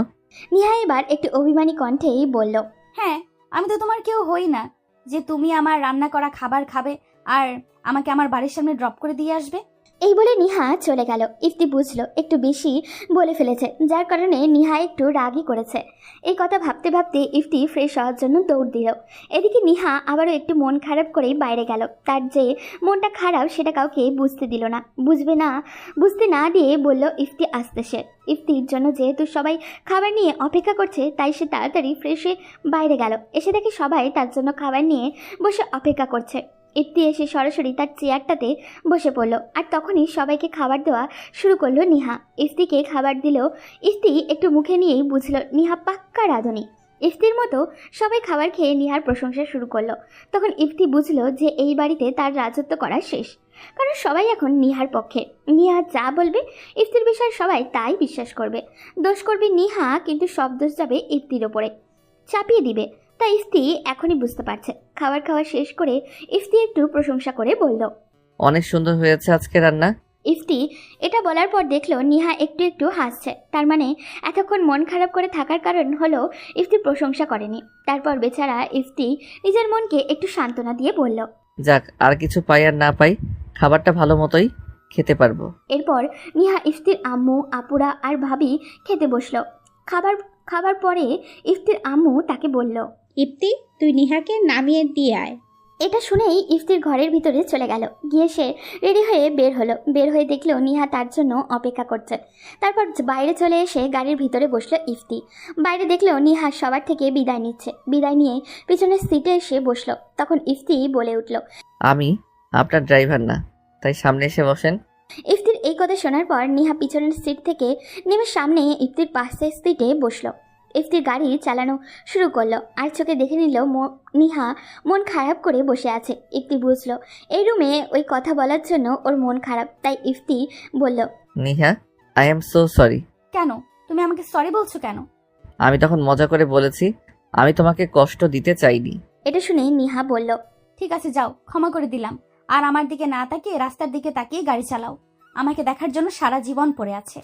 নিহা এবার একটু অভিমানী কণ্ঠেই বলল, হ্যাঁ, আমি তো তোমার কেউ হই না যে তুমি আমার রান্না করা খাবার খাবে আর আমাকে আমার বাড়ির সামনে ড্রপ করে দিয়ে আসবে। এই বলে নিহা চলে গেল। ইফতি বুঝলো একটু বেশি বলে ফেলেছে, যার কারণে নিহা একটু রাগই করেছে। এই কথা ভাবতে ভাবতে ইফতি ফ্রেশ হওয়ার জন্য দৌড় দিল। এদিকে নিহা আবারও একটু মন খারাপ করেই বাইরে গেল। তার যে মনটা খারাপ সেটা কাউকে বুঝতে দিল না। বুঝতে না দিয়ে বলল ইফতি আসতে। সে ইফতির জন্য যেহেতু সবাই খাবার নিয়ে অপেক্ষা করছে, তাই সে তাড়াতাড়ি ফ্রেশ হয়ে বাইরে গেল। এসে দেখে সবাই তার জন্য খাবার নিয়ে বসে অপেক্ষা করছে। ইফতি এসে সরাসরি তার চেয়ারটাতে বসে পড়ল। আর তখনই সবাইকে খাবার দেওয়া শুরু করলো নিহা। ইফতিকে খাবার দিল। ইফতি একটু মুখে নিয়েই বুঝলো নিহা পাক্কা রাঁধুনি। ইফতির মতো সবাই খাবার খেয়ে নিহার প্রশংসা শুরু করলো। তখন ইফতি বুঝলো যে এই বাড়িতে তার রাজত্ব করা শেষ, কারণ সবাই এখন নিহার পক্ষে। নিহা যা বলবে ইফতির বিষয়ে সবাই তাই বিশ্বাস করবে। দোষ করবে নিহা, কিন্তু সব দোষ যাবে ইফতির ওপরে, চাপিয়ে দিবে। তাই ইফতি এখনই বুঝতে পারছে। খাবার খাওয়া শেষ করে ইফতি একটু প্রশংসা করে বলল, অনেক সুন্দর হয়েছে আজকে রান্না। ইফতি এটা বলার পর দেখলো নিহা একটু একটু হাসছে। তার মানে এতক্ষণ মন খারাপ করে থাকার কারণ হলো ইফতি প্রশংসা করেনি। তারপর বেচারা ইফতি নিজের মনকে একটু সান্ত্বনা দিয়ে বলল, যাক, আর কিছু পাই আর না পাই, খাবারটা ভালো মতোই খেতে পারবো। এরপর নিহা ইফতির আম্মু, আপুরা আর ভাবি খেতে বসলো। খাবার পরে ইফতির আম্মু তাকে বলল, ইপ্তি, তুই নিহাকে নামিয়ে দিয়ে আয়। এটা শুনেই ইফতির ঘরের ভিতরে চলে গেল। গিয়ে সে রেডি হয়ে বের হলো। বের হয়ে দেখলো নিহা তার জন্য অপেক্ষা করছে। তারপর বাইরে চলে এসে গাড়ির ভিতরে বসলো ইফতি। বাইরে দেখলো নিহা সবার থেকে বিদায় নিচ্ছে। বিদায় নিয়ে পিছনের সিটে এসে বসলো। তখন ইফতি বলে উঠল, আমি আপনার ড্রাইভার না, তাই সামনে এসে বসেন। ইফতির এই কথা শোনার পর নিহা পিছনের সিট থেকে নেমে সামনে ইফতির পাশের সিটে বসলো। ইফতির গাড়ি চালানো শুরু করলো। আর চোখে দেখে নিল নিহা মন খারাপ করে বসে আছে। ইফতি বুঝলো এই রুমে ওই কথা বলার জন্য ওর মন খারাপ। তাই ইফতি বলল, Niha, I am so sorry. কেন তুমি আমাকে সরি বলছো কেন? আমি তখন মজা করে বলেছি, আমি তোমাকে কষ্ট দিতে চাইনি। এটা শুনে নিহা বলল, ঠিক আছে যাও, ক্ষমা করে দিলাম। আর আমার দিকে না তাকিয়ে রাস্তার দিকে তাকিয়ে গাড়ি চালাও, আমাকে দেখার জন্য সারা জীবন পড়ে আছে।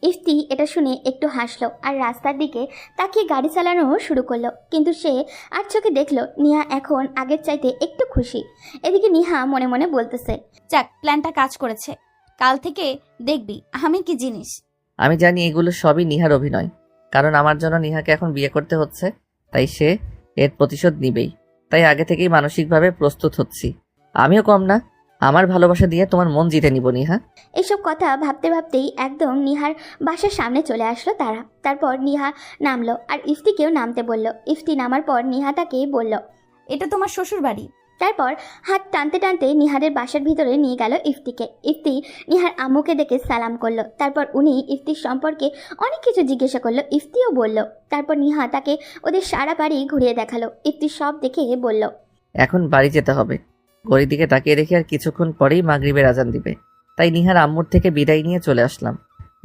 ইফতি এটা শুনে একটু হাসলো আর রাস্তার দিকে তাকিয়ে গাড়ি চালানো শুরু করলো। কিন্তু সে আর চোখে দেখলো নিহা এখন আগের চাইতে একটু খুশি। এদিকে নিহা মনে মনে বলতেছে, যাক, প্ল্যানটা কাজ করেছে, কাল থেকে দেখবি আমি কি জিনিস। আমি জানি এগুলো সবই নিহার অভিনয়, কারণ আমার জন্য নিহাকে এখন বিয়ে করতে হচ্ছে, তাই সে এর প্রতিশোধ নিবেই। তাই আগে থেকেই মানসিকভাবে প্রস্তুত হচ্ছি। আমিও কম না, আমার ভালোবাসা দিয়ে তোমার মন জিতে নিব নিহা। এসব কথা ভাবতে ভাবতেই একদম নিহার বাসার সামনে চলে আসলো তারা। তারপর নিহা নামলো আর ইফতিকেও নামতে বলল। ইফতি নামার পর নিহা তাকে বলল। এটা তোমার শ্বশুর বাড়ি। তারপর হাত টানতে টানতে নিহাদের বাসার ভিতরে নিয়ে গেল ইফতিকে। ইফতি নিহার আম্মুকে দেখে সালাম করলো। তারপর উনি ইফতির সম্পর্কে অনেক কিছু জিজ্ঞাসা করলো, ইফতিও বলল। তারপর নিহা তাকে ওদের সারা বাড়ি ঘুরিয়ে দেখালো। ইফতি সব দেখে বলল, এখন বাড়ি যেতে হবে। ঘড়ির দিকে তাকিয়ে রেখে আর কিছুক্ষণ পরেই মাগরিবের আজান দিবে। তাই নিহার আম্মুর থেকে বিদায় নিয়ে চলে আসলাম।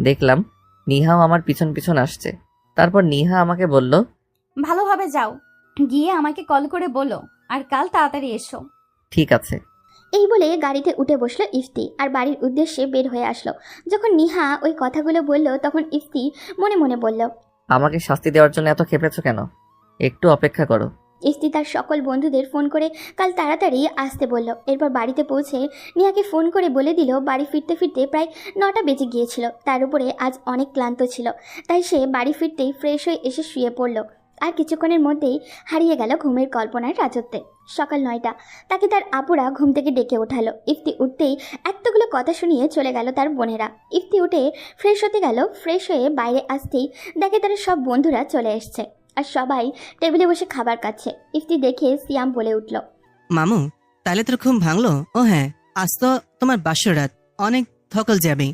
দেখলাম নিহাও আমার পিছন পিছন আসছে। তারপর নিহা আমাকে বলল, ভালোভাবে যাও, গিয়ে আমাকে কল করে বলো, আর কাল তাড়াতাড়ি এসো। ঠিক আছে। এই বলে গাড়িতে উঠে বসলো ইফতি আর বাড়ির উদ্দেশ্যে বের হয়ে আসলো। যখন নিহা ওই কথাগুলো বলল তখন ইফতি মনে মনে বলল, আমাকে শাস্তি দেওয়ার জন্য এত ক্ষেপেছো কেন? একটু অপেক্ষা করো। ইফতি তার সকল বন্ধুদের ফোন করে কাল তাড়াতাড়ি আসতে বলল। এরপর বাড়িতে পৌঁছে নিহাকে ফোন করে বলে দিল বাড়ি ফিরতে ফিরতে প্রায় 9টা বেজে গিয়েছিল। তার উপরে আজ অনেক ক্লান্ত ছিল, তাই সে বাড়ি ফিরতেই ফ্রেশ হয়ে এসে শুয়ে পড়ল। আর কিছুক্ষণের মধ্যেই হারিয়ে গেল ঘুমের কল্পনার রাজত্বে। সকাল 9টা, তাকে তার আপুরা ঘুম থেকে ডেকে ওঠালো। ইফতি উঠতেই এতগুলো কথা শুনিয়ে চলে গেল তার বোনেরা। ইফতি উঠে ফ্রেশ হতে গেল। ফ্রেশ হয়ে বাইরে আসতেই দেখে তার সব বন্ধুরা চলে এসছে আর সবাই টেবিলে বসে খাবার খাচ্ছে। ইফতি দেখে সিয়াম বলে উঠল, মামু, তাহলে তোর ঘুম ভাঙলো? ও হ্যাঁ, আজ তো তোমার বাসর রাত, অনেক ধকল যাবে,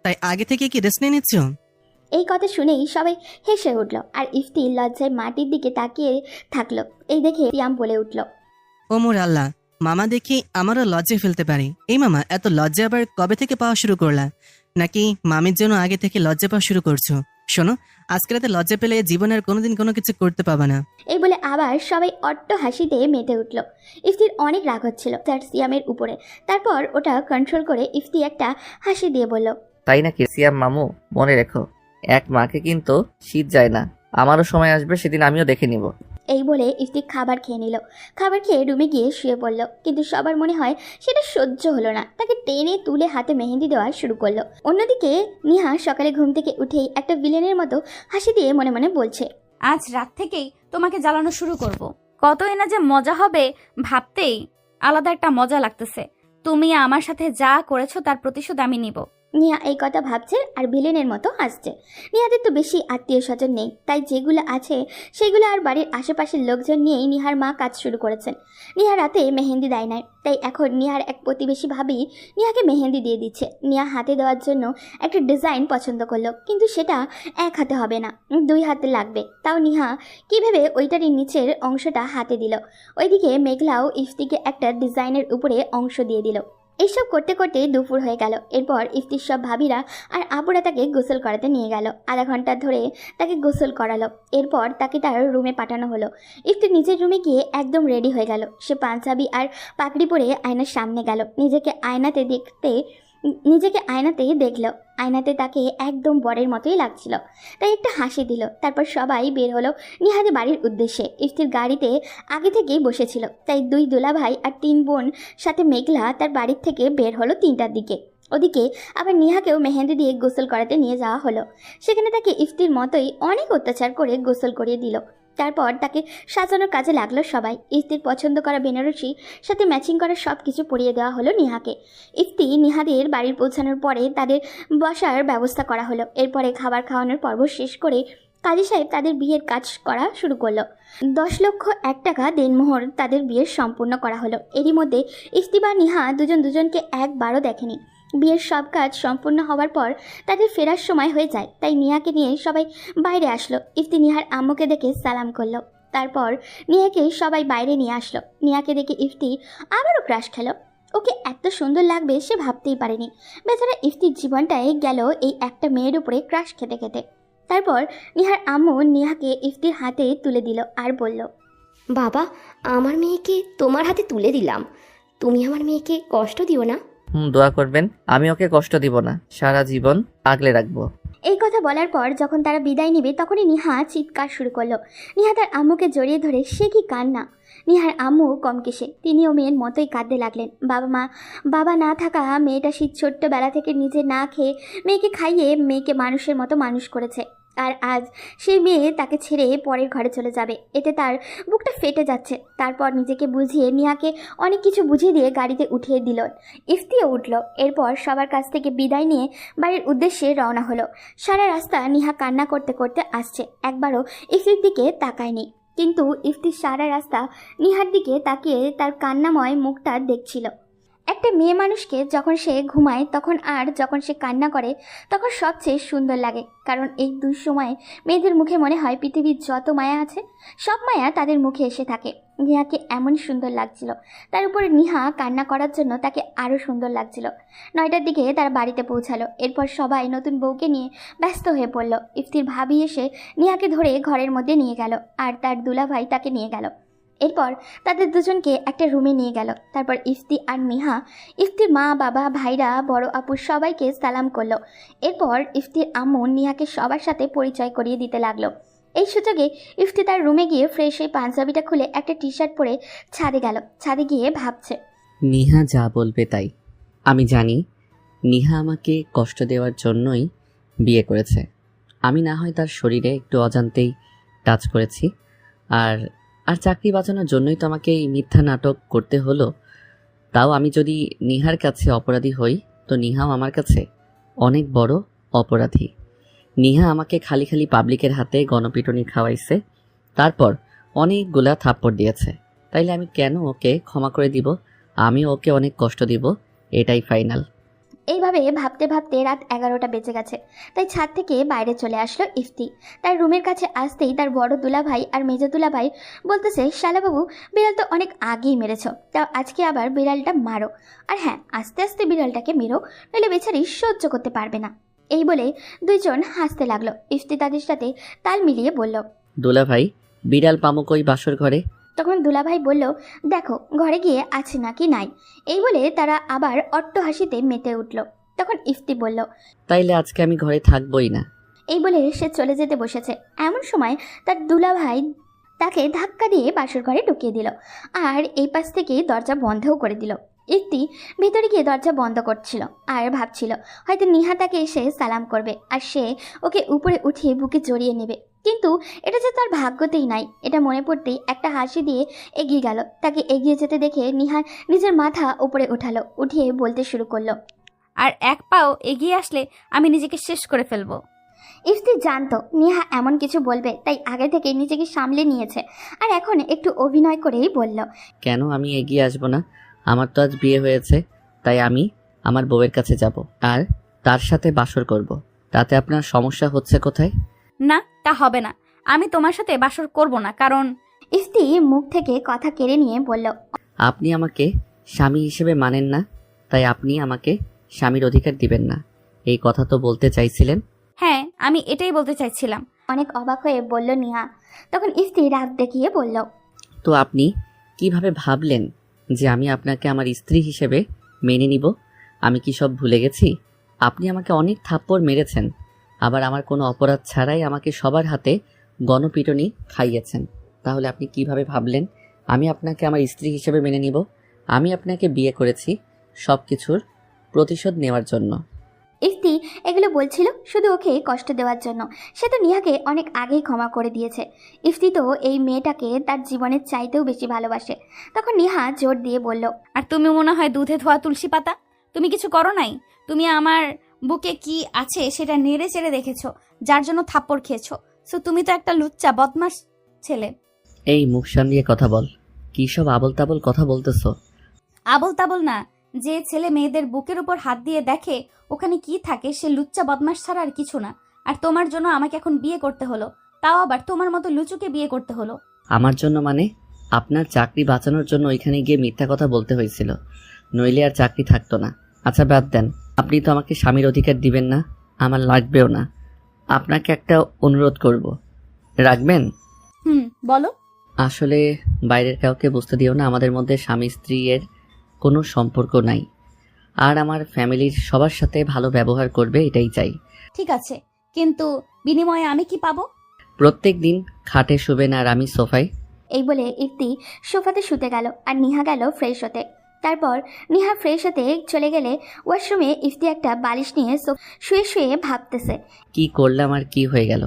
তাই আগে থেকে কি রেস্ট নিয়ে নিচ্ছ? এই কথা শুনেই সবাই হেসে উঠল আর ইফতি লজ্জায় মাটির দিকে তাকিয়ে থাকলো। এই দেখে সিয়াম বলে উঠল, ও মোর আল্লাহ, মামা দেখি আমারও লজ্জায় ফেলতে পারে। এই মামা, এত লজ্জা আবার কবে থেকে পাওয়া শুরু করলা? নাকি মামির জন্য আগে থেকে লজ্জা পাওয়া শুরু করছো? শোনো, আজকে রাতে লজ্জা পেলে জীবনের কোনোদিন কোনো কিছু করতে পাবা না। এই বলে আবার সবাই অট্ট হাসিতে মেতে উঠল। ইফতির অনেক রাগ হচ্ছিল তার সিয়ামের উপরে। তারপর ওটা কন্ট্রোল করে ইফতি একটা হাসি দিয়ে বলল, তাই নাকি সিয়াম মামু? মনে রেখো, এক মাকে কিন্তু শীত যায় না। আমারও সময় আসবে, সেদিন আমিও দেখে নিব। এই বলে ইফতি খাবার খেয়ে নিল। খাবার খেয়ে রুমে গিয়ে শুয়ে পড়ল। কিন্তু সবার মনে হয় সেটা সহ্য হলো না। তাকে টেনে তুলে হাতে মেহেন্দি দেওয়া শুরু করলো। অন্যদিকে নিহা সকালে ঘুম থেকে উঠেই একটা ভিলেনের মতো হাসি দিয়ে মনে মনে বলছে, আজ রাত থেকেই তোমাকে জ্বালানো শুরু করব। কতই না যে মজা হবে, ভাবতেই আলাদা একটা মজা লাগতেছে। তুমি আমার সাথে যা করেছো তার প্রতিশোধ আমি নিব। নিহা এই কথা ভাবছে আর ভিলেনের মতো হাসছে। নিহাদের তো বেশি আত্মীয় স্বজন নেই, তাই যেগুলো আছে সেগুলো আর বাড়ির আশেপাশের লোকজন নিয়েই নিহার মা কাজ শুরু করেছেন। নিহা রাতে মেহেন্দি দেয় নাই, তাই এখন নিহার এক প্রতিবেশী ভাবি নিহাকে মেহেন্দি দিয়ে দিচ্ছে। নিহা হাতে দেওয়ার জন্য একটা ডিজাইন পছন্দ করলো, কিন্তু সেটা এক হাতে হবে না, 2 হাতে লাগবে। তাও নিহা কীভাবে ওইটারই নিচের অংশটা হাতে দিল। ওইদিকে মেঘলাও ইফতিকে একটা ডিজাইনের উপরে অংশ দিয়ে দিল। এইসব করতে করতে দুপুর হয়ে গেল। এরপর ইফতির সব ভাবিরা আর আপুরা তাকে গোসল করাতে নিয়ে গেল। আধা ঘন্টা ধরে তাকে গোসল করালো। এরপর তাকে তার রুমে পাঠানো হলো। ইফতি নিজের রুমে গিয়ে একদম রেডি হয়ে গেল। সে পাঞ্জাবি আর পাগড়ি পরে আয়নার সামনে গেল। নিজেকে আয়নাতেই দেখলো। আয়নাতে তাকে একদম বরের মতোই লাগছিল, তাই একটা হাসি দিল। তারপর সবাই বের হলো নিহাদের বাড়ির উদ্দেশ্যে। ইফতির গাড়িতে আগে থেকেই বসেছিল, তাই 2 দুলাভাই আর 3 বোন সাথে মেঘলা তার বাড়ির থেকে বের হলো 3টার দিকে। ওদিকে আবার নিহাকেও মেহেন্দি দিয়ে গোসল করাতে নিয়ে যাওয়া হলো। সেখানে তাকে ইফতির মতোই অনেক অত্যাচার করে গোসল করিয়ে দিল। তারপর তাকে সাজানোর কাজে লাগলো সবাই। ইফতির পছন্দ করা বেনারসি সাথে ম্যাচিং করা সব কিছু পরিয়ে দেওয়া হলো নিহাকে। ইফতি নিহাদের বাড়ির পৌঁছানোর পরে তাদের বসার ব্যবস্থা করা হলো। এরপরে খাবার খাওয়ানোর পর্ব শেষ করে কাজী সাহেব তাদের বিয়ের কাজ করা শুরু করলো। 10,01,000 টাকা দেনমোহর তাদের বিয়ের সম্পূর্ণ করা হলো। এরই মধ্যে ইফতি বা নিহা দুজনকে একবারও দেখেনি। বিয়ের সব কাজ সম্পূর্ণ হওয়ার পর তাদের ফেরার সময় হয়ে যায়, তাই নিহাকে নিয়ে সবাই বাইরে আসলো। ইফতি নিহার আম্মুকে দেখে সালাম করলো। তারপর নিহাকে সবাই বাইরে নিয়ে আসলো। নিহাকে দেখে ইফতি আবারও ক্রাশ খেলো। ওকে এত সুন্দর লাগবে সে ভাবতেই পারেনি। বেচারা ইফতির জীবনটায় গেল এই একটা মেয়ের উপরে ক্রাশ খেতে খেতে। তারপর নিহার আম্মু নিহাকে ইফতির হাতে তুলে দিল আর বলল, বাবা, আমার মেয়েকে তোমার হাতে তুলে দিলাম, তুমি আমার মেয়েকে কষ্ট দিও না। দোয়া করবেন, আমি ওকে কষ্ট দিব না, সারা জীবন আগলে রাখবো। এই কথা বলার পর যখন তারা বিদায় নেবে তখনই নিহা চিৎকার শুরু করলো। নিহা তার আম্মুকে জড়িয়ে ধরে সে কি কান্না। নিহার আম্মু কম কেশে, তিনিও মেয়ের মতোই কাঁদতে লাগলেন। বাবা না থাকা মেয়েটা সেই ছোট্টবেলা থেকে নিজে না খেয়ে মেয়েকে খাইয়ে মেয়েকে মানুষের মতো মানুষ করেছে। আর আজ সেই মেয়ে তাকে ছেড়ে পরের ঘরে চলে যাবে। এতে তার বুকটা ফেটে যাচ্ছে। তারপর নিজেকে বুঝিয়ে নিহাকে অনেক কিছু বুঝিয়ে দিয়ে গাড়িতে উঠিয়ে দিল। ইফতিও উঠল। এরপর সবার কাছ থেকে বিদায় নিয়ে বাড়ির উদ্দেশ্যে রওনা হলো। সারা রাস্তা নিহা কান্না করতে করতে আসছে, একবারও ইফতির দিকে তাকায়নি। কিন্তু ইফতি সারা রাস্তা নিহার দিকে তাকিয়ে তার কান্নাময় মুখটা দেখছিল। একটা মেয়ে মানুষকে যখন সে ঘুমায় তখন আর যখন সে কান্না করে তখন সবচেয়ে সুন্দর লাগে, কারণ এই দুই সময়ে মেয়েদের মুখে মনে হয় পৃথিবীর যত মায়া আছে সব মায়া তাদের মুখে এসে থাকে। নিহাকে এমন সুন্দর লাগছিল, তার উপরে নিহা কান্না করার জন্য তাকে আরও সুন্দর লাগছিল। 9টার দিকে তারা বাড়িতে পৌঁছালো। এরপর সবাই নতুন বউকে নিয়ে ব্যস্ত হয়ে পড়ল। ইফতির ভাবি এসে নিহাকে ধরে ঘরের মধ্যে নিয়ে গেল আর তার দুলাভাই তাকে নিয়ে গেল। এরপর তাদের দুজনকে একটা রুমে নিয়ে গেল। তারপর ইফতি আর নিহা ইফতির মা বাবা ভাইরা বড় আপু সবাইকে সালাম করলো। এরপর ইফতির আম্মু নিহাকে সবার সাথে পরিচয় করিয়ে দিতে লাগলো। এই সুযোগে ইফতি তার রুমে গিয়ে ফ্রেশ হয়ে পাঞ্জাবিটা খুলে একটা টি শার্ট পরে ছাদে গেল। ছাদে গিয়ে ভাবছে, নিহা যা বলবে তাই। আমি জানি নিহা আমাকে কষ্ট দেওয়ার জন্যই বিয়ে করেছে। আমি না হয় তার শরীরে একটু অজান্তেই টাচ করেছি, আর চাকরি বাঁচানোর জন্যই তো আমাকে এই মিথ্যা নাটক করতে হলো। তাও আমি যদি নিহার কাছে অপরাধী হই তো নিহাও আমার কাছে অনেক বড় অপরাধী। নিহা আমাকে খালি খালি পাবলিকের হাতে গণপিটুনি খাওয়াইছে, তারপর অনেকগুলা থাপ্পড় দিয়েছে। তাইলে আমি কেন ওকে ক্ষমা করে দিব? আমি ওকে অনেক কষ্ট দিব, এটাই ফাইনাল। এইভাবে ভাবতে ভাবতে রাত 11টা বেজে গেছে। তাই ছাদ থেকে বাইরে চলে আসলো ইফতি। তার রুমের কাছে আসতেই তার বড় দুলাভাই আর মেজো দুলাভাই বলতেছে, শালাবাবু বিড়াল তো অনেক আগেই মেরেছ, তাও আজকে আবার বিড়ালটা মারো। আর হ্যাঁ, আস্তে আস্তে বিড়ালটাকে মেরো, নইলে বেচারি সহ্য করতে পারবে না। এই বলে দুইজন হাসতে লাগলো। ইফতি তাদের সাথে তাল মিলিয়ে বলল, দুলাভাই বিড়াল পামো কই বাসর ঘরে? তখন দুলাভাই বলল, দেখো ঘরে গিয়ে আছে নাকি নাই। এই বলে তারা আবার অট্টহাসিতে মেতে উঠল। তখন ইফতি বলল, তাইলে আজকে আমি ঘরে থাকবই না। এই বলে সে চলে যেতে বসেছে। এমন সময় তার দুলাভাই তাকে ধাক্কা দিয়ে বাসর ঘরে ঢুকিয়ে দিল আর এই পাশ থেকে দরজা বন্ধও করে দিল। ইফতি ভেতরে গিয়ে দরজা বন্ধ করছিল আর ভাবছিল হয়তো নিহা তাকে এসে সালাম করবে আর সে ওকে উপরে উঠিয়ে বুকে জড়িয়ে নেবে, কিন্তু এটা যে তার ভাগ্যতেই নাই। এটা মনে পড়তেই একটা হাসি দিয়ে এগিয়ে গেল। তাকে এগিয়ে যেতে দেখে নিহা নিজের মাথা উপরে উঠালো, উঠিয়ে বলতে শুরু করলো, আর এক পাও এগিয়ে আসলে আমি নিজেকে শেষ করে ফেলবো। ইফতি জানতো নিহা এমন কিছু বলবে, তাই আগে থেকে নিজেকে সামলে নিয়েছে আর এখন একটু অভিনয় করেই বলল, কেন আমি এগিয়ে আসবো না? আমার তো আজ বিয়ে হয়েছে, তাই আমি আমার বউয়ের কাছে যাব আর তার সাথে বাসর করব। তাতে আপনার সমস্যা হচ্ছে কোথায়? না, তা হবে না। আমি তোমার সাথে বাসর করব না, কারণ ইফতি মুখ থেকে কথা কেড়ে নিয়ে বলল, আপনি আমাকে স্বামী হিসেবে মানেন না, তাই আপনি আমাকে স্বামীর অধিকার দিবেন না, এই কথা তো বলতে চাইছিলেন। হ্যাঁ, আমি এটাই বলতে চাইছিলাম। অনেক অবাক হয়ে বলল নিহা। তখন ইফতি রাগ দেখিয়ে বলল, তো আপনি কিভাবে ভাবলেন যে আমি আপনাকে আমার স্ত্রী হিসেবে মেনে নিব? আমি কি সব ভুলে গেছি? আপনি আমাকে অনেক থাপ্পড় মেরেছেন, আবার আমার কোনো অপরাধ ছাড়াই আমাকে সবার হাতে গণপিটুনি খাইয়েছেন। তাহলে আপনি কিভাবে ভাবলেন আমি আপনাকে আমার স্ত্রী হিসেবে মেনে নিব? আমি আপনাকে বিয়ে করেছি সব কিছুর প্রতিশোধ নেওয়ার জন্য। ইফতি এগুলো বলছিল শুধু ওকে কষ্ট দেওয়ার জন্য। সে তো নিহাকে অনেক আগেই ক্ষমা করে দিয়েছে। ইফতি তো এই মেয়েটাকে তার জীবনের চাইতেও বেশি ভালোবাসে। তখন নিহা জোর দিয়ে বলল, আর তুমি মনে হয় দুধে ধোয়া তুলসী পাতা। তুমি কিছু করো নাই। তুমি আমার বুকে কি আছে সেটা নেড়ে চেড়ে দেখেছো, যার জন্য থাপ্পড় খেয়েছো। সো তুমি তো একটা লুচ্চা বদমাস ছেলে। এই মুখ সামলিয়ে কথা বল, কি সব আবল তাবল কথা বলতেছো? আবল তাবল না, যে ছেলে মেয়েদের বুকের উপর হাত দিয়ে দেখে ওখানে কি থাকে সে লুচ্চা বদমাস ছাড়া আর কিছু না। আর তোমার জন্য আমাকে এখন বিয়ে করতে হলো, তাও আবার তোমার মতো লুচুকে বিয়ে করতে হলো। আমার জন্য মানে? আপনার চাকরি বাঁচানোর জন্য ওইখানে গিয়ে মিথ্যা কথা বলতে হয়েছিল, নইলে আর চাকরি থাকতো না। আচ্ছা বাদ দেন, আপনি তো আমাকে স্বামীর অধিকার দিবেন না, আমার লাগবেও না। আপনাকে একটা অনুরোধ করব, রাখবেন? বলো। আসলে বাইরের কাউকে বুঝতে দিও না আমাদের মধ্যে স্বামী স্ত্রীর কোনো সম্পর্ক নাই, আর আমার ফ্যামিলির সবার সাথে ভালো ব্যবহার করবে এটাই চাই। ঠিক আছে, কিন্তু বিনিময়ে আমি কি পাবো? প্রত্যেক দিন খাটে শুবেন আর আমি সোফায়। এই বলে ইফতি সোফাতে শুতে গেল আর নিহা গেল ফ্রেশ হতে। তারপর নিহা ফ্রেশ হতে চলে গেলে ওয়াশরুমে ইফতি একটা বালিশ নিয়ে শুয়ে শুয়ে ভাবতেছে, কি করলাম আর কি হয়ে গেল?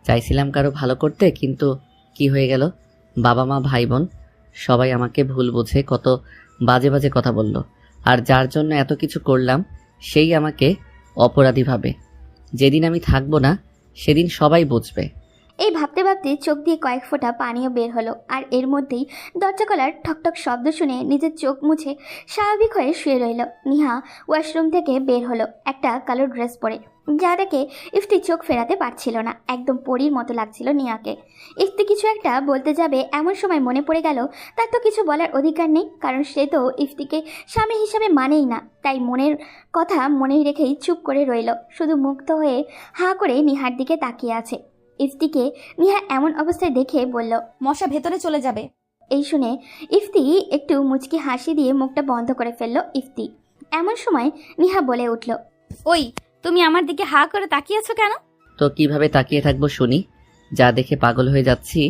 চাইছিলাম কারো ভালো করতে, কিন্তু কি হয়ে গেল, বাবা মা ভাই বোন সবাই আমাকে ভুল বুঝে কত বাজে বাজে কথা বলল। আর যার জন্য এত কিছু করলাম সেই আমাকে অপরাধী ভাবে। যেদিন আমি থাকবো না সেদিন সবাই বুঝবে। এই ভাবতে ভাবতে চোখ দিয়ে কয়েক ফোঁটা পানিও বের হলো। আর এর মধ্যেই দরজা খোলার ঠকঠক শব্দ শুনে নিজের চোখ মুছে স্বাভাবিক হয়ে শুয়ে রইল। নিহা ওয়াশরুম থেকে বের হলো একটা কালো ড্রেস পরে, যা দেখে ইফতি চোখ ফেরাতে পারছিল না। একদম পরীর মতো লাগছিল নিহাকে। ইফতি কিছু একটা বলতে যাবে এমন সময় মনে পড়ে গেল তার তো কিছু বলার অধিকার নেই, কারণ সে তো ইফতিকে স্বামী হিসাবে মানেই না। তাই মনের কথা মনেই রেখেই চুপ করে রইল, শুধু মুগ্ধ হয়ে হাঁ করে নিহার দিকে তাকিয়ে আছে। ইফতিকে নিহা এমন অবস্থায় দেখে বলল, মশা ভেতরে চলে যাবে। এই শুনে ইফতি একটু মুচকি হাসি দিয়ে মুখটা বন্ধ করে ফেলল। ইফতি এমন সময় নিহা বলে উঠল, ওই, তুমি আমার দিকে হা করে তাকিয়েছো কেন? তো কিভাবে তাকিয়ে থাকবো শুনি? যা দেখে পাগল হয়ে যাচ্ছি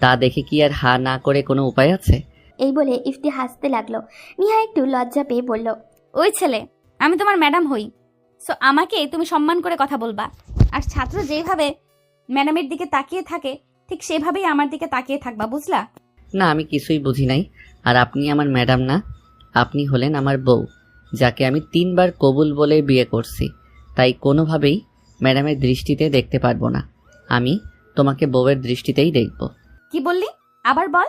তা দেখে কি আর হা না করে কোনো উপায় আছে? এই বলে ইফতি হাসতে লাগলো। নিহা একটু লজ্জা পেয়ে বলল, ওই ছেলে, আমি তোমার ম্যাডাম হই, সো আমাকে তুমি সম্মান করে কথা বলবা। আর ছাত্র যেভাবে ম্যাডামের দিকে তাকিয়ে থাকে ঠিক সেভাবেই আমার দিকে তাকিয়ে থাকবা, বুঝলা? না, আমি কিছুই বুঝি নাই। আর আপনি আমার ম্যাডাম না, আপনি হলেন আমার বউ, যাকে আমি 3 বার কবুল বলে বিয়ে করছি। তাই কোনোভাবেই ম্যাডামের দৃষ্টিতে দেখতে পারবো না। আমি তোমাকে বউয়ের দৃষ্টিতেই দেখব। কি বললি? আবার বল।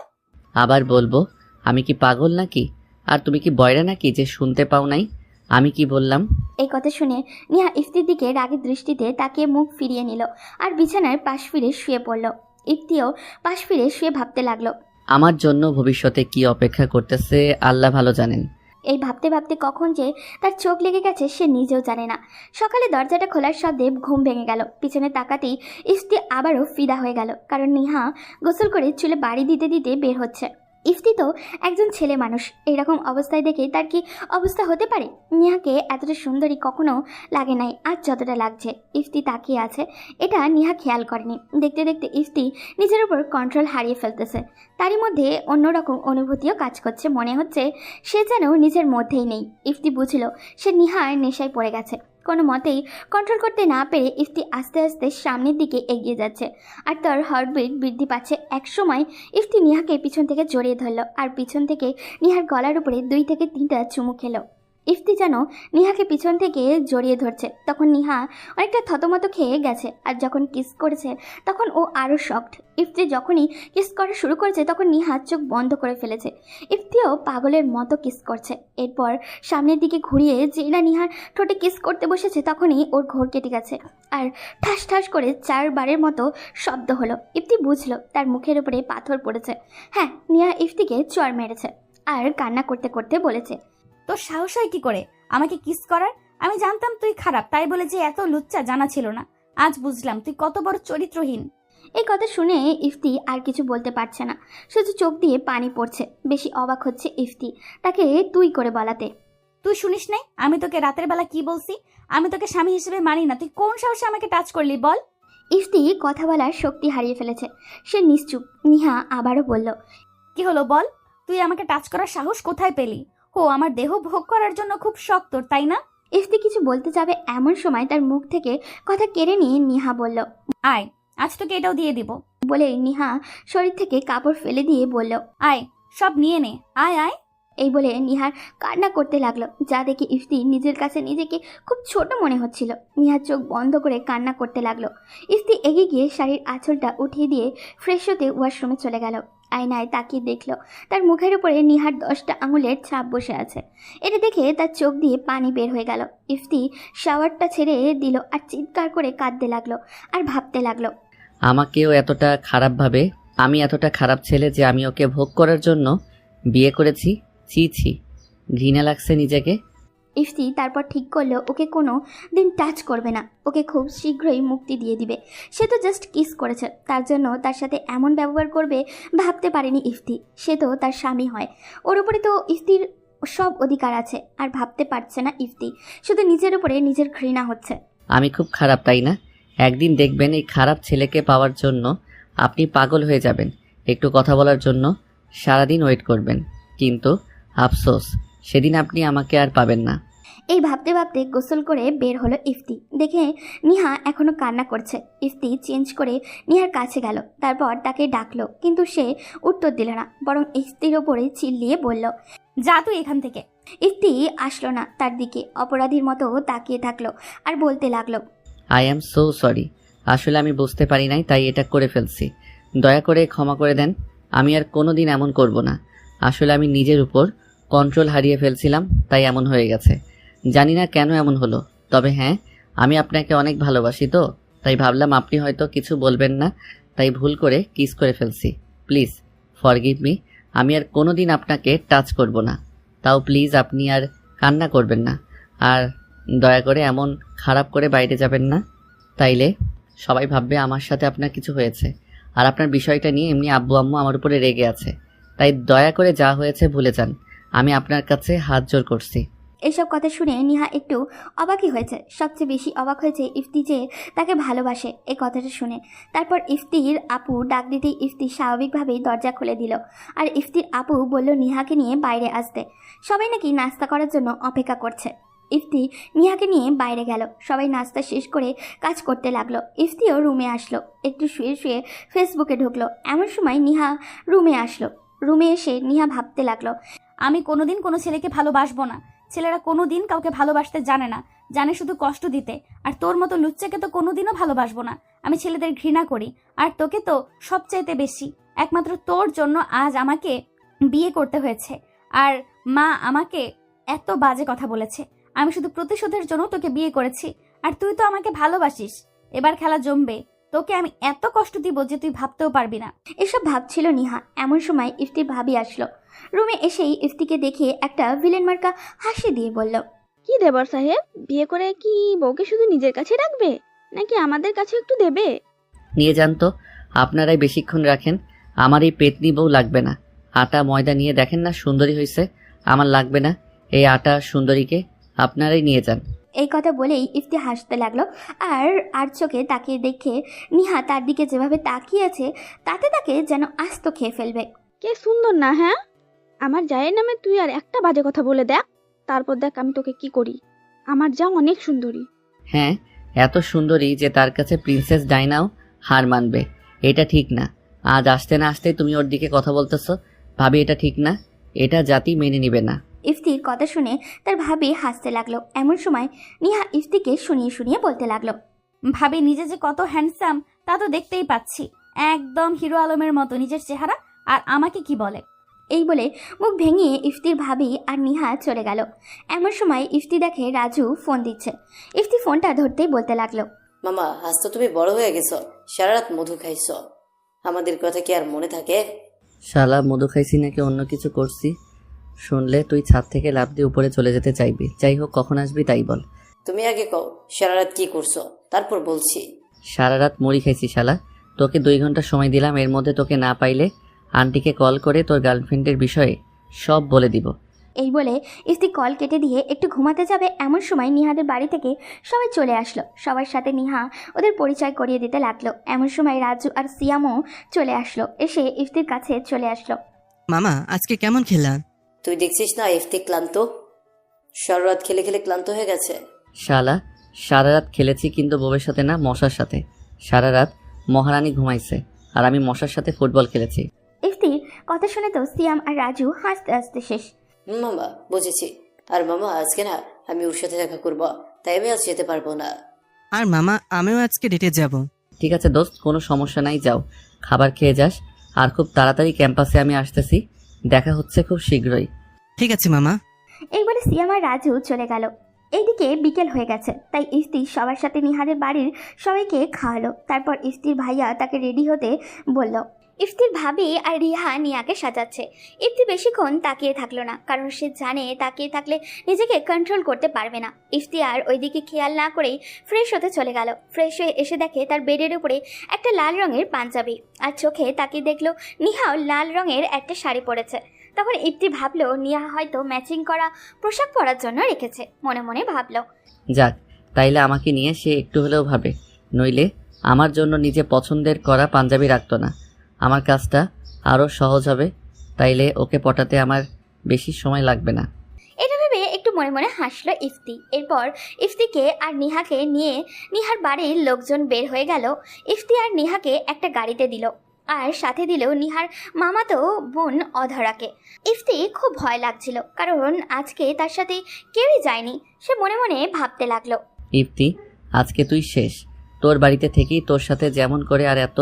আবার বলবো, আমি কি পাগল নাকি? আর তুমি কি বয়রা নাকি যে শুনতে পাও নাই আমি কি বললাম? এই কথা শুনে নিহা ইফতির দিকে রাগের দৃষ্টিতে তাকিয়ে মুখ ফিরিয়ে নিল আর বিছানার পাশ ফিরে শুয়ে পড়ল। ইফতিও পাশ ফিরে শুয়ে ভাবতে লাগলো, আমার জন্য ভবিষ্যতে কি অপেক্ষা করতেছে আল্লাহ ভালো জানেন। এই ভাবতে ভাবতে কখন যে তার চোখ লেগে গেছে সে নিজেও জানে না। সকালে দরজাটা খোলার শব্দে ঘুম ভেঙে গেল। পিছনে তাকাতেই ইফতি আবারও ফিদা হয়ে গেল, কারণ নিহা গোসল করে চুলে বাড়ি দিতে দিতে বের হচ্ছে। ইফতি তো একজন ছেলে মানুষ, এইরকম অবস্থায় দেখে তার কি অবস্থা হতে পারে? নিহাকে এতটা সুন্দরী কখনো লাগে নাই, আজ যতটা লাগছে। ইফতি তাকিয়ে আছে, এটা নিহা খেয়াল করেনি। দেখতে দেখতে ইফতি নিজের উপর কন্ট্রোল হারিয়ে ফেলতেছে। তারই মধ্যে অন্যরকম অনুভূতিও কাজ করছে, মনে হচ্ছে সে যেন নিজের মধ্যেই নেই। ইফতি বুঝল সে নিহার নেশায় পড়ে গেছে। কোনো মতেই কন্ট্রোল করতে না পেরে ইফতি আস্তে আস্তে সামনের দিকে এগিয়ে যাচ্ছে, আর তার হার্টবিট বৃদ্ধি পাচ্ছে। এক সময় ইফতি নিহাকে পিছন থেকে জড়িয়ে ধরল আর পিছন থেকে নিহার গলার উপরে 2 থেকে 3টা চুমু খেলো। ইফতি যেন নিহাকে পিছন থেকে জড়িয়ে ধরছে, তখন নিহা অনেকটা থতমত খেয়ে গেছে। আর যখন কিস করেছে তখন ও আরও শকড। ইফতি যখনই কিস করা শুরু করেছে তখন নিহা চোখ বন্ধ করে ফেলেছে। ইফতিও পাগলের মতো কিস করছে। এরপর সামনের দিকে ঘুরিয়ে যেই না নিহার ঠোঁটে কিস করতে বসেছে তখনই ওর ঘোর কেটে গেছে আর ঠাস ঠাস করে 4 বারের মতো শব্দ হলো। ইফতি বুঝলো তার মুখের উপরে পাথর পড়েছে। হ্যাঁ, নিহা ইফতিকে চড় মেরেছে আর কান্না করতে করতে বলেছে, তোর সাহস হয় কি করে আমাকে কিস করার? আমি জানতাম তুই খারাপ, তাই বলে যে এত লুচ্চা জানা ছিল না। আজ বুঝলাম তুই কত বড় চরিত্রহীন। এই কথা শুনে ইফতি আর কিছু বলতে পারছে না, শুধু চোখ দিয়ে পানি পড়ছে। বেশি অবাক হচ্ছে ইফতি তাকে তুই করে বলাতে। তুই শুনিস নাই আমি তোকে রাতের বেলা কি বলছি? আমি তোকে স্বামী হিসেবে মানি না। তুই কোন সাহসে আমাকে টাচ করলি বল? ইফতি কথা বলার শক্তি হারিয়ে ফেলেছে, সে নিশ্চুপ। নিহা আবারও বলল, কি হলো বল? তুই আমাকে টাচ করার সাহস কোথায় পেলি? ও আমার দেহ ভোগ করার জন্য খুব শখ তোর, তাই না? ইফতি কিছু বলতে যাবে এমন সময় তার মুখ থেকে কথা কেড়ে নিয়ে নিহা বলল, আয়, আজ তোকে এটাও দিয়ে দিব। বলে নিহা শরীর থেকে কাপড় ফেলে দিয়ে বলল, আয়, সব নিয়ে নে, আয় আয়। এই বলে নিহার কান্না করতে লাগলো, যা দেখে ইফতি নিজের কাছে নিজেকে খুব ছোট মনে হচ্ছিল। নিহার চোখ বন্ধ করে কান্না করতে লাগলো। ইফতি এগিয়ে গিয়ে শাড়ির আঁচলটা উঠিয়ে দিয়ে ফ্রেশ হতে ওয়াশরুমে চলে গেল। আয়নায় তাকিয়ে দেখলো তার মুখের উপরে নিহার 10টা আঙুলের ছাপ বসে আছে। এটা দেখে তার চোখ দিয়ে পানি বের হয়ে গেল। ইফতি শাওয়ারটা ছেড়ে দিল আর চিৎকার করে কাঁদতে লাগলো আর ভাবতে লাগলো, আমাকেও এতটা খারাপ ভাবে? আমি এতটা খারাপ ছেলে যে আমি ওকে ভোগ করার জন্য বিয়ে করেছি? ছি ছি, ঘৃণা লাগছে নিজেকে। ইফতি তারপর ঠিক করলো ওকে কোনো দিন টাচ করবে না, ওকে খুব শীঘ্রই মুক্তি দিয়ে দিবে। সে তো জাস্ট কিস করেছে, তার জন্য তার সাথে এমন ব্যবহার করবে ভাবতে পারেনি ইফতি। সে তো তার স্বামী হয়, ওর উপরে তো ইফতির সব অধিকার আছে। আর ভাবতে পারছে না ইফতি, শুধু নিজের উপরে নিজের ঘৃণা হচ্ছে। আমি খুব খারাপ, তাই না? একদিন দেখবেন এই খারাপ ছেলেকে পাওয়ার জন্য আপনি পাগল হয়ে যাবেন। একটু কথা বলার জন্য সারাদিন ওয়েট করবেন, কিন্তু আফসোস, সেদিন আপনি আমাকে আর পাবেন না। এই ভাবতে ভাবতে গোসল করে বের হলো ইফতি। দেখে নিহা এখনো কান্না করছে। ইফতি চেঞ্জ করে নিহার কাছে গেল, তারপর তাকে ডাকলো, কিন্তু সে উত্তর দিল না, বরং ইফতির ওপরে চিল্লিয়ে বলল। যা তুই এখান থেকে। ইফতি আসলো না তার দিকে, অপরাধীর মতো তাকিয়ে থাকলো আর বলতে লাগলো, আই অ্যাম সো সরি, আসলে আমি বুঝতে পারি নাই, তাই এটা করে ফেলছি। দয়া করে ক্ষমা করে দেন, আমি আর কোনো দিন এমন করব না। আসলে আমি নিজের উপর কন্ট্রোল হারিয়ে ফেলছিলাম, তাই এমন হয়ে গেছে। জানি না কেন এমন হলো, তবে হ্যাঁ, আমি আপনাকে অনেক ভালোবাসি, তো তাই ভাবলাম আপনি হয়তো কিছু বলবেন না, তাই ভুল করে কিস করে ফেলছি। প্লিজ ফরগিভ মি, আমি আর কোনো দিন আপনাকে টাচ করব না। তাও প্লিজ আপনি আর কান্না করবেন না, আর দয়া করে এমন খারাপ করে বাইরে যাবেন না, তাইলে সবাই ভাববে আমার সাথে আপনার কিছু হয়েছে। আর আপনার বিষয়টা নিয়ে এমনি আব্বু আম্মু আমার উপরে রেগে আছে, তাই দয়া করে যা হয়েছে ভুলে যান। আমি আপনার কাছে হাত জোড় করছি। এসব কথা শুনে নিহা একটু অবাকই হয়েছে। সবচেয়ে বেশি অবাক হয়েছে ইফতি যে তাকে ভালোবাসে এই কথাটা শুনে। তারপর ইফতির আপু ডাক দিতেই ইফতি স্বাভাবিকভাবেই দরজা খুলে দিল, আর ইফতির আপু বলল নিহাকে নিয়ে বাইরে আসতে। সবাই নাকি নাস্তা করার জন্য অপেক্ষা করছে। ইফতি নিহাকে নিয়ে বাইরে গেল। সবাই নাস্তা শেষ করে কাজ করতে লাগলো। ইফতিও রুমে আসলো, একটু শুয়ে শুয়ে ফেসবুকে ঢুকলো। এমন সময় নিহা রুমে আসলো। রুমে এসে নিহা ভাবতে লাগলো, আমি কোনোদিন কোনো ছেলেকে ভালোবাসবো না। ছেলেরা কোনোদিন কাউকে ভালোবাসতে জানে না, জানে শুধু কষ্ট দিতে। আর তোর মতো লুচ্চাকে তো কোনোদিনও ভালোবাসবো না। আমি ছেলেদের ঘৃণা করি, আর তোকে তো সবচাইতে বেশি। একমাত্র তোর জন্য আজ আমাকে বিয়ে করতে হয়েছে, আর মা আমাকে এত বাজে কথা বলেছে। আমি শুধু প্রতিশোধের জন্য তোকে বিয়ে করেছি, আর তুই তো আমাকে ভালোবাসিস। এবার খেলা জমবে, তোকে আমি এত কষ্ট দিব যে তুই ভাবতেও পারবি না। এসব ভাবছিল নিহা। এমন সময় ইফতির ভাবি আসলো। রুমে এসেই ইফতিকে দেখে একটা ভিলেন মার্কা হাসি দিয়ে বলল, কি দেবর সাহেব, বিয়ে করে কি বউকে শুধু নিজের কাছে রাখবে, নাকি আমাদের কাছে একটু দেবে? নিয়ে যান তো, আপনারাই বেশিক্ষণ রাখেন। আমার এই পেতনি বউ লাগবে না। আটা ময়দা নিয়ে দেখেন না সুন্দরী হয়েছে, আমার লাগবে না। এই আটা সুন্দরীকে আপনারাই নিয়ে যান। এই কথা বলেই ইফতি হাসতে লাগলো, আর চোখে তাকিয়ে দেখে নিহা তার দিকে যেভাবে তাকিয়ে আছে তাতে তাকে যেন আস্ত খেয়ে ফেলবে। কে সুন্দর না? হ্যাঁ, আমার জায়ের নামে তুই আর একটা বাজে কথা বলে দেখ, তারপর দেখ আমি তোকে কি করি। আমার যা অনেক সুন্দরী। হ্যাঁ, এত সুন্দরী যে তার কাছে প্রিন্সেস ডাইনাও হার মানবে। এটা ঠিক না। আজ আসতে না আসতে তুমি ওর দিকে কথা বলতেছো। ভাবি, এটা ঠিক না, এটা জাতি মেনে নিবে না। ইফতির কথা শুনে তার ভাবি হাসতে লাগলো। এমন সময় নিহা ইফতিকে শুনিয়ে শুনিয়ে বলতে লাগলো, ভাবি নিজে যে কত হ্যান্ডসাম তা তো দেখতেই পাচ্ছি। একদম হিরো আলমের মতো নিজের চেহারা, আর আমাকে কি বলে। এই বলে মুখ ভেঙিয়ে ইফতির ভাবি আর নিহা চলে গেল। এমন সময় ইফতি দেখে রাজু ফোন দিচ্ছে। ইফতি ফোনটা ধরতেই বলতে লাগলো, মামা, আজ তো তুমি বড় হয়ে গেছো, সারা রাত মধু খাইছো, আমাদের কথা কি আর মনে থাকে? শালা, মধু খাইছি নাকি অন্য কিছু করছি? শুনলে তুই ছাদ থেকে লাফ দিয়ে উপরে চলে যেতে চাইবি। যাই হোক, কখন আসবি তাই বল। তুমি আগে কও, সারা রাত কি করছো, তারপর বলছি। সারা রাত মুড়ি খাইছি শালা। তোকে 2 ঘন্টা সময় দিলাম, এর মধ্যে তোকে না পাইলে আন্টিকে কল করে তোর গার্লফ্রেন্ডের বিষয়ে সব বলে দিব। এই বলে ইফতি কল কেটে দিয়ে একটু ঘুমাতে যাবে। এমন সময় নিহাদের বাড়ি থেকে সবাই চলে আসলো। সবার সাথে নিহা ওদের পরিচয় করিয়ে দিতে লাগলো। এমন সময় রাজু আর সিয়ামও চলে আসলো। এসে ইফতির কাছে চলে আসলো। মামা, আজকে কেমন খেলা? তুই দেখছিস না ইফতি ক্লান্ত, সারা রাত খেলে খেলে ক্লান্ত হয়ে গেছে। শালা, সারা রাত খেলেছি, কিন্তু বউয়ের সাথে না, মশার সাথে। সারা রাত মহারানী ঘুমাইছে, আর আমি মশার সাথে ফুটবল খেলেছি। ইফতির কথা শুনে তো সিয়াম আর রাজু হাসতে হাসতে শেষ। মামা, বুঝেছি। আর মামা, আজকে না আমি ওর সাথে দেখা করবো, তাই আমি আজ যেতে পারবো না। আর মামা, আমিও আজকে ডেটে যাব। ঠিক আছে দোস্ত, কোনো সমস্যা নাই, যাও খাবার খেয়ে যাস। আর খুব তাড়াতাড়ি ক্যাম্পাসে আমি আসতেছি, দেখা হচ্ছে খুব শীঘ্রই। ঠিক আছে মামা। এই বলে সিয়াম আর রাজু চলে গেল। এইদিকে বিকেল হয়ে গেছে, তাই ইফতি সবার সাথে নিহাদের বাড়ির সবাইকে খাওয়ালো। তারপর ইফতির ভাইয়া তাকে রেডি হতে বলল। ইফতির ভাবি আর রিহা নিয়াকে সাজাচ্ছে। ইফতি বেশিক্ষণ তাকিয়ে থাকলো না, কারণ সে জানে তাকিয়ে থাকলে নিজেকে কন্ট্রোল করতে পারবে না। ইফতি আর ওইদিকে খেয়াল না করেই ফ্রেশ হতে চলে গেল। ফ্রেশ হয়ে এসে দেখে তার বেডের উপরে একটা লাল রঙের পাঞ্জাবি, আর চোখে তাকিয়ে দেখলো নিহাও লাল রঙের একটা শাড়ি পরেছে। তখন ইফতি ভাবলো নিহা হয়তো ম্যাচিং করা পোশাক পরার জন্য রেখেছে। মনে মনে ভাবলো, যাক, তাইলে আমাকে নিয়ে সে একটু হলেও ভাবে, নইলে আমার জন্য নিজে পছন্দের করা পাঞ্জাবি রাখতো না। আমার কাজটা আরও সহজ হবে, তাইলে ওকে পটাতে আমার বেশি সময় লাগবে না। এটা ভেবে একটু মনে মনে হাসলো ইফতি। এরপর ইফতিকে আর নিহাকে নিয়ে নিহার বাড়ির লোকজন বের হয়ে গেল। ইফতি আর নিহাকে একটা গাড়িতে দিল আর সাথে দিল নিহার মামাতো বোন অধরাকে। ইফতি খুব ভয় লাগছিল, কারণ আজকে তার সাথে কেউই যায়নি। সে মনে মনে ভাবতে লাগলো, ইফতি, আজকে তুই শেষ। তোর বাড়িতে থেকেই তোর সাথে যেমন করে আর এত